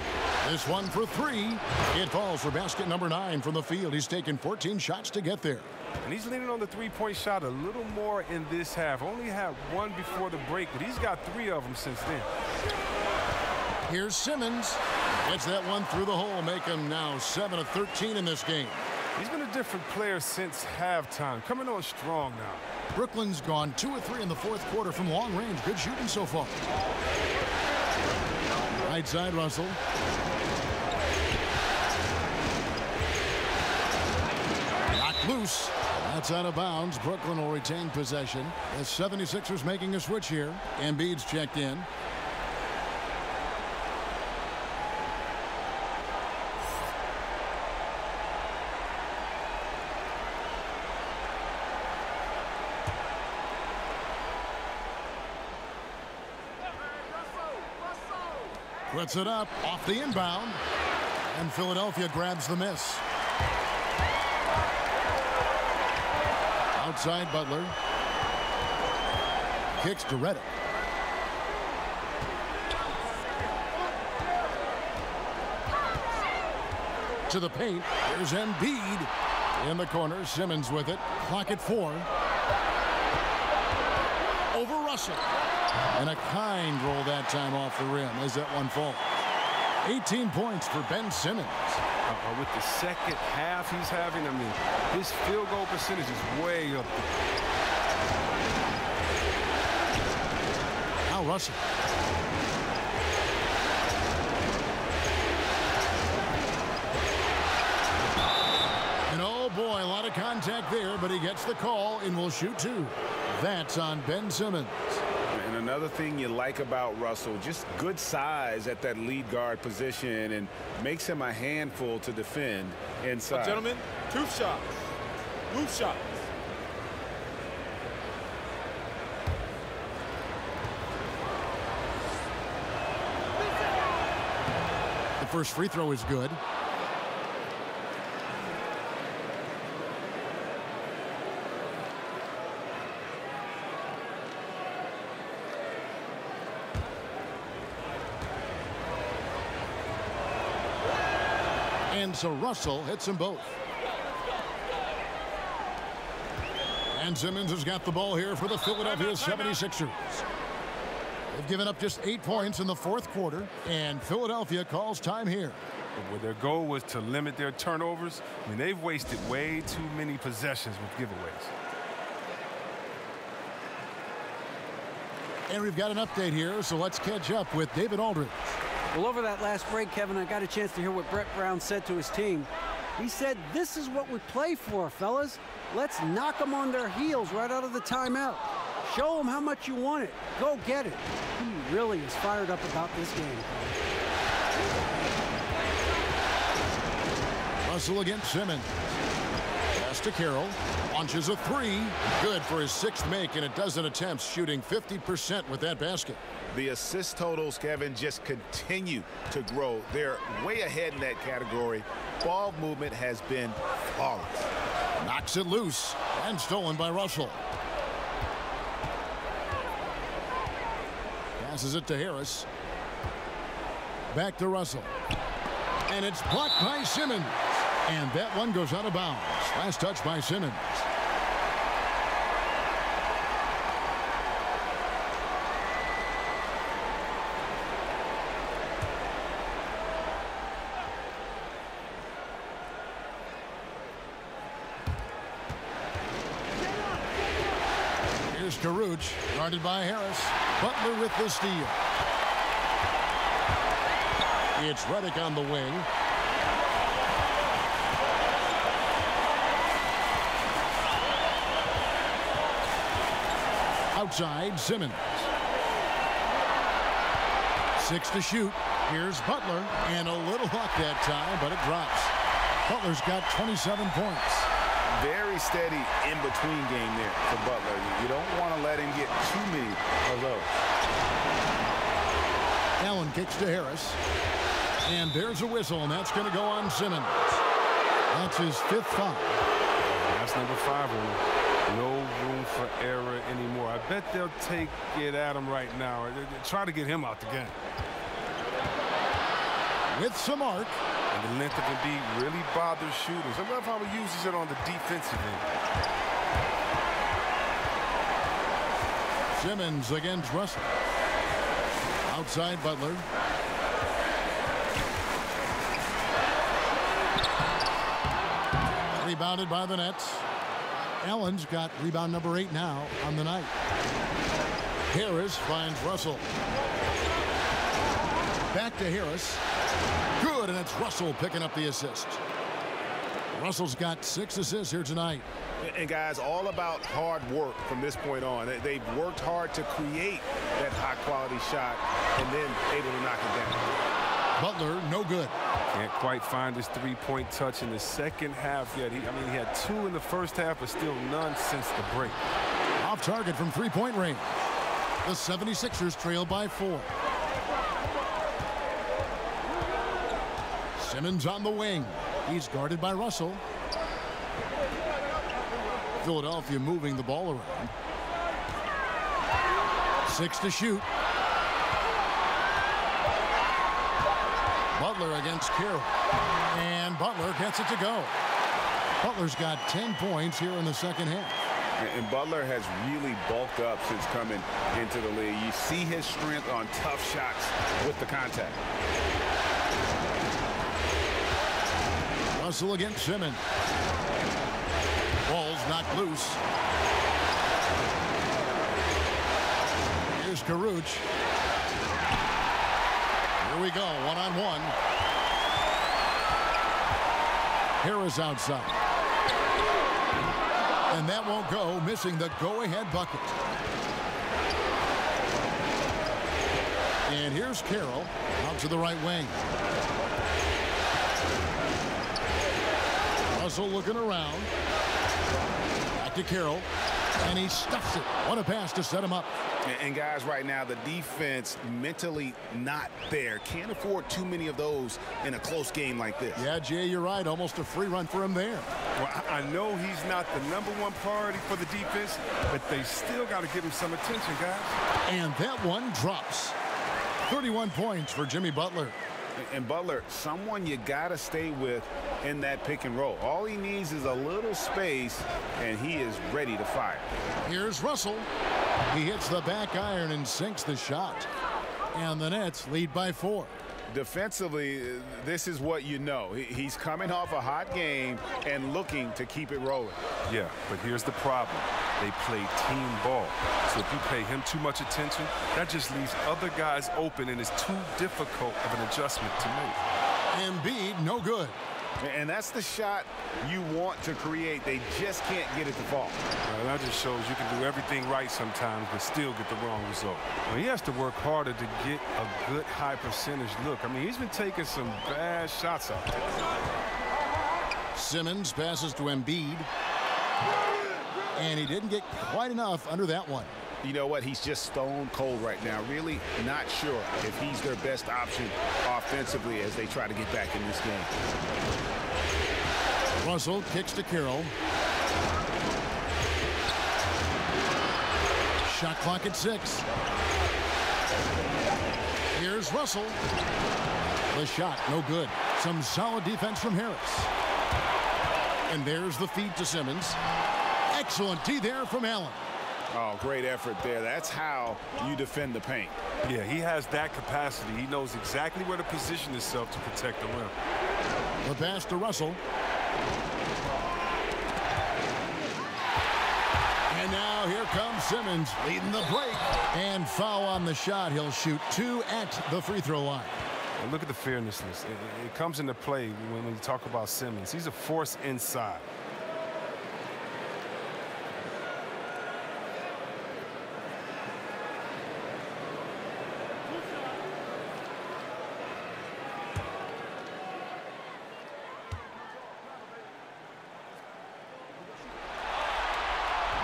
This one for three. It falls for basket number 9 from the field. He's taken 14 shots to get there. And he's leaning on the three-point shot a little more in this half. Only had one before the break, but he's got 3 of them since then. Here's Simmons. Gets that one through the hole, make him now 7 of 13 in this game. He's been a different player since halftime, coming on strong now. Brooklyn's gone 2 of 3 in the fourth quarter from long range. Good shooting so far. Right side, Russell. Knocked loose. That's out of bounds. Brooklyn will retain possession. The 76ers making a switch here. Embiid's checked in. Puts it up off the inbound. And Philadelphia grabs the miss. Outside Butler. Kicks to Redick. To the paint. Here's Embiid. In the corner, Simmons with it. Clock at 4. Over Russell. And a kind roll that time off the rim as that one falls. 18 points for Ben Simmons. With the second half he's having, I mean, his field goal percentage is way up there. Now Russell. And oh boy, a lot of contact there, but he gets the call and will shoot 2. That's on Ben Simmons. And another thing you like about Russell, just good size at that lead guard position and makes him a handful to defend inside. Gentlemen, 2 shots. Loose shots. The first free throw is good. And so Russell hits them both. And Simmons has got the ball here for the Philadelphia 76ers. They've given up just 8 points in the 4th quarter, and Philadelphia calls time here. Well, their goal was to limit their turnovers. I mean, they've wasted way too many possessions with giveaways. And we've got an update here, so let's catch up with David Aldridge. Well, over that last break, Kevin, I got a chance to hear what Brett Brown said to his team. He said, this is what we play for, fellas. Let's knock them on their heels right out of the timeout. Show them how much you want it. Go get it. He really is fired up about this game. Russell against Simmons. Pass to Carroll. Launches a 3. Good for his 6th make in a dozen attempts, shooting 50% with that basket. The assist totals, Kevin, just continue to grow. They're way ahead in that category. Ball movement has been flawless. Knocks it loose and stolen by Russell. Passes it to Harris. Back to Russell. And it's blocked by Simmons. And that one goes out of bounds. Last touch by Simmons. Here's Karuch, guarded by Harris. Butler with the steal. It's Redick on the wing. Outside, Simmons. 6 to shoot. Here's Butler, and a little luck that time, but it drops. Butler's got 27 points. Very steady in-between game there for Butler. You don't want to let him get too many of those. Allen kicks to Harris. And there's a whistle, and that's going to go on Simmons. That's his 5th foul. That's number 5. No room for error anymore. I bet they'll take it at him right now. Try to get him out the game. With some arc. And the length of the beat really bothers shooters. I love how he uses it on the defensive end. Simmons against Russell. Outside Butler. Rebounded by the Nets. Allen's got rebound number 8 now on the night. Harris finds Russell. Back to Harris. Good, and it's Russell picking up the assist. Russell's got 6 assists here tonight. And guys, all about hard work from this point on. They've worked hard to create that high-quality shot and then able to knock it down. Butler, no good. Can't quite find his 3-point touch in the second half yet. He had 2 in the first half, but still none since the break. Off target from 3-point range. The 76ers trail by 4. Simmons on the wing. He's guarded by Russell. Philadelphia moving the ball around. 6 to shoot. Butler against Carroll. And Butler gets it to go. Butler's got 10 points here in the second half. And Butler has really bulked up since coming into the league. You see his strength on tough shots with the contact. Russell against Simmons. Ball's knocked loose. Here's Karuch. Here we go, one-on-one. Harris outside. And that won't go, missing the go-ahead bucket. And here's Carroll out to the right wing. Russell looking around. Back to Carroll. And he stuffs it. What a pass to set him up. And guys, right now, the defense mentally not there. Can't afford too many of those in a close game like this. Yeah, Jay, you're right. Almost a free run for him there. Well, I know he's not the #1 priority for the defense, but they still got to give him some attention, guys. And that one drops. 31 points for Jimmy Butler. And Butler, someone you got to stay with in that pick and roll. All he needs is a little space, and he is ready to fire. Here's Russell. He hits the back iron and sinks the shot. And the Nets lead by 4. Defensively, this is what you know. He's coming off a hot game and looking to keep it rolling. Yeah, but here's the problem. They play team ball. So if you pay him too much attention, that just leaves other guys open, and it's too difficult of an adjustment to make. Embiid, no good. And that's the shot you want to create. They just can't get it to fall. Well, that just shows you can do everything right sometimes, but still get the wrong result. Well, he has to work harder to get a good high percentage look. I mean, he's been taking some bad shots out there. Simmons passes to Embiid. And he didn't get quite enough under that one. You know what? He's just stone cold right now. Really not sure if he's their best option offensively as they try to get back in this game. Russell kicks to Carroll. Shot clock at 6. Here's Russell. The shot, no good. Some solid defense from Harris. And there's the feed to Simmons. Excellent D there from Allen. Oh, great effort there. That's how you defend the paint. Yeah, he has that capacity. He knows exactly where to position himself to protect the rim. The pass to Russell. And now here comes Simmons leading the break. And foul on the shot. He'll shoot 2 at the free throw line. And look at the fearlessness. It comes into play when we talk about Simmons. He's a force inside.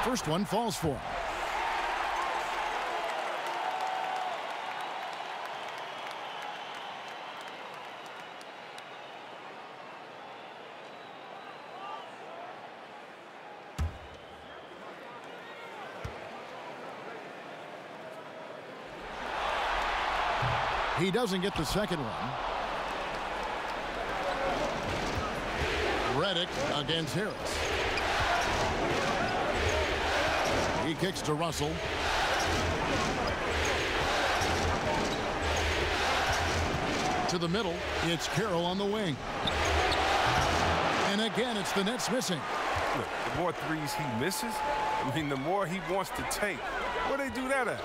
First one falls for him. He doesn't get the second one. Redick against Harris. He kicks to Russell. To the middle, it's Carroll on the wing. And again, it's the Nets missing. Look, the more threes he misses, I mean, the more he wants to take. Where they do that at?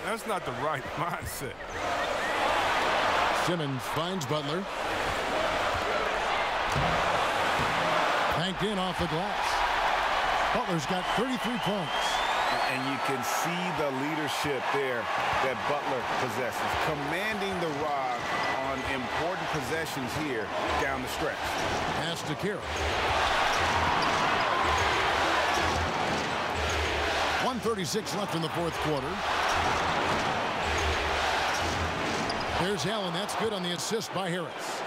That's not the right mindset. Simmons finds Butler. Banked in off the glass. Butler's got 33 points. And you can see the leadership there that Butler possesses. Commanding the rock on important possessions here down the stretch. Pass to Carroll. 1:36 left in the fourth quarter. There's Allen. That's good on the assist by Harris.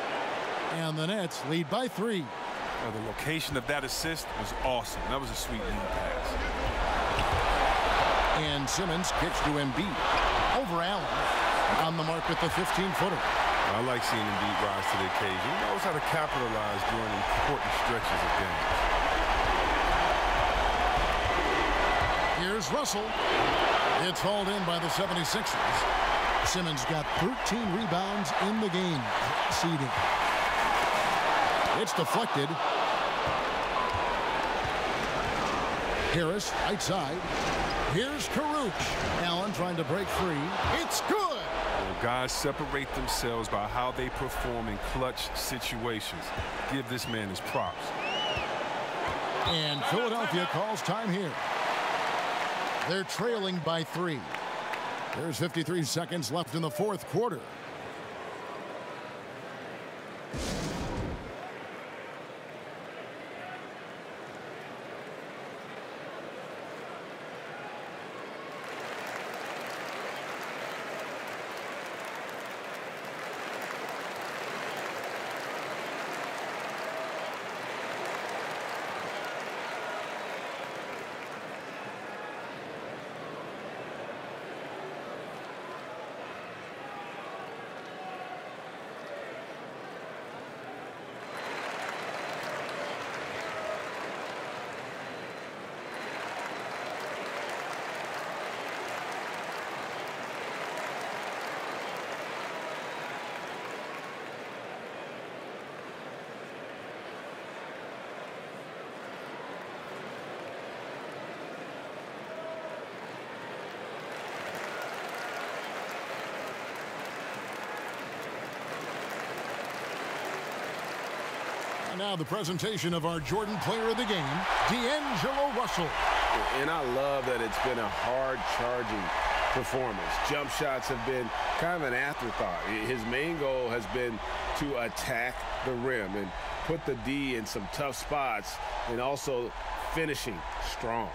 And the Nets lead by 3. Now, the location of that assist was awesome. That was a sweet lead pass. And Simmons kicks to Embiid. Over Allen on the mark with the 15-footer. I like seeing Embiid rise to the occasion. He knows how to capitalize during important stretches of games. Here's Russell. It's hauled in by the 76ers. Simmons got 13 rebounds in the game. Seeding. It's deflected. Harris, right side. Here's Karuch. Allen trying to break free. It's good. Well, guys separate themselves by how they perform in clutch situations. Give this man his props. And Philadelphia calls time here. They're trailing by 3. There's 53 seconds left in the fourth quarter. And now the presentation of our Jordan Player of the Game, D'Angelo Russell. And I love that it's been a hard-charging performance. Jump shots have been kind of an afterthought. His main goal has been to attack the rim and put the D in some tough spots and also finishing strong.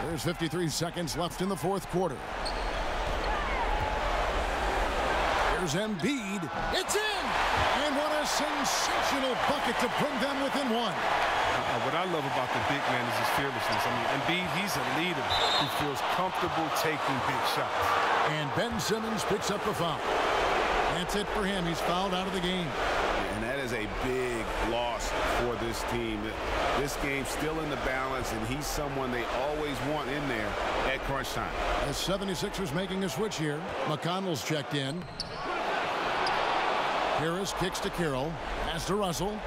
There's 53 seconds left in the fourth quarter. Here's Embiid. It's in! And what a sensational bucket to bring them within one. What I love about the big man is his fearlessness. I mean, Embiid, he's a leader who feels comfortable taking big shots. And Ben Simmons picks up the foul. That's it for him. He's fouled out of the game. And that is a big loss for this team. This game's still in the balance, and he's someone they always want in there at crunch time. The 76ers making a switch here. McConnell's checked in. Harris kicks to Carroll. Pass to Russell.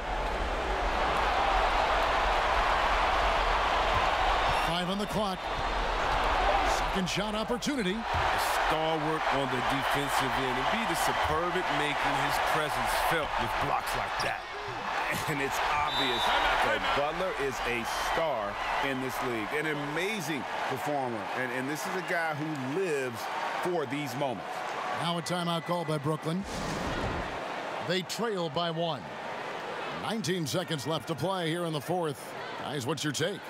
5 on the clock. Second shot opportunity. Stalwart on the defensive end. Embiid is superb at making his presence felt with blocks like that. And it's obvious that Butler is a star in this league. An amazing performer. And this is a guy who lives for these moments. Now a timeout called by Brooklyn. They trail by 1. 19 seconds left to play here in the fourth. Guys, what's your take?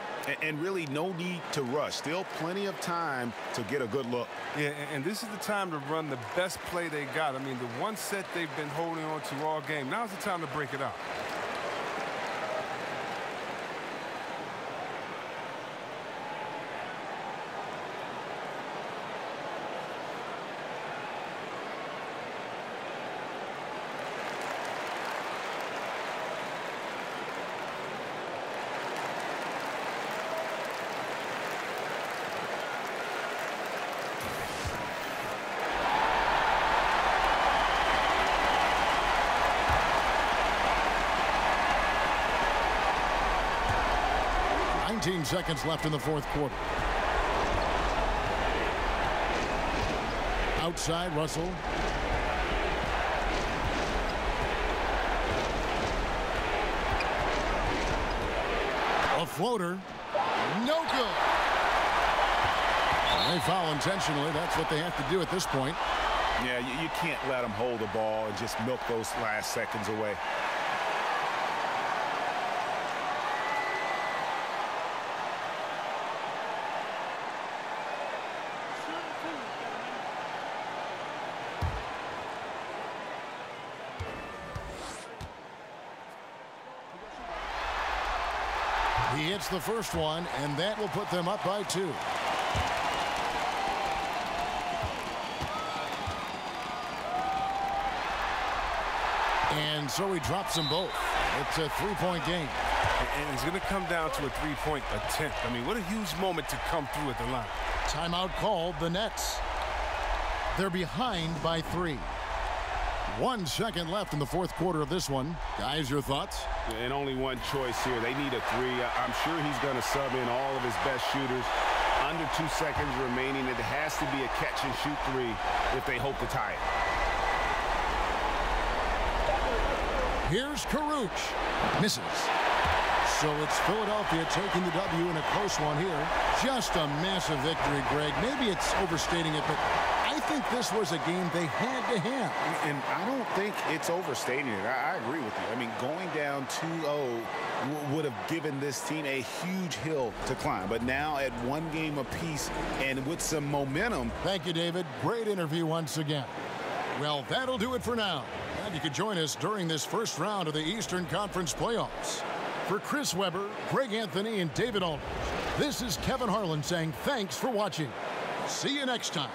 And really no need to rush. Still plenty of time to get a good look. Yeah, and this is the time to run the best play they got. I mean, the one set they've been holding on to all game. Now's the time to break it out. Seconds left in the fourth quarter. Outside, Russell. A floater. No good. They foul intentionally. That's what they have to do at this point. Yeah, you can't let them hold the ball and just milk those last seconds away. The hits the first one, and that will put them up by 2. And so he drops them both. It's a 3-point game. And it's going to come down to a 3-point attempt. I mean, what a huge moment to come through at the line. Timeout called, the Nets. They're behind by 3. 1 second left in the fourth quarter of this one. Guys, your thoughts? And only one choice here. They need a 3. I'm sure he's going to sub in all of his best shooters. Under 2 seconds remaining. It has to be a catch-and-shoot 3 if they hope to tie it. Here's Kuruc. Misses. So it's Philadelphia taking the W in a close one here. Just a massive victory, Greg. Maybe it's overstating it, but I think this was a game they had to have. And I don't think it's overstating it. I agree with you. I mean, going down 2-0 would have given this team a huge hill to climb. But now at 1 game apiece and with some momentum. Thank you, David. Great interview once again. Well, that'll do it for now. And you can join us during this first round of the Eastern Conference playoffs. For Chris Webber, Greg Anthony, and David Aldridge, this is Kevin Harlan saying thanks for watching. See you next time.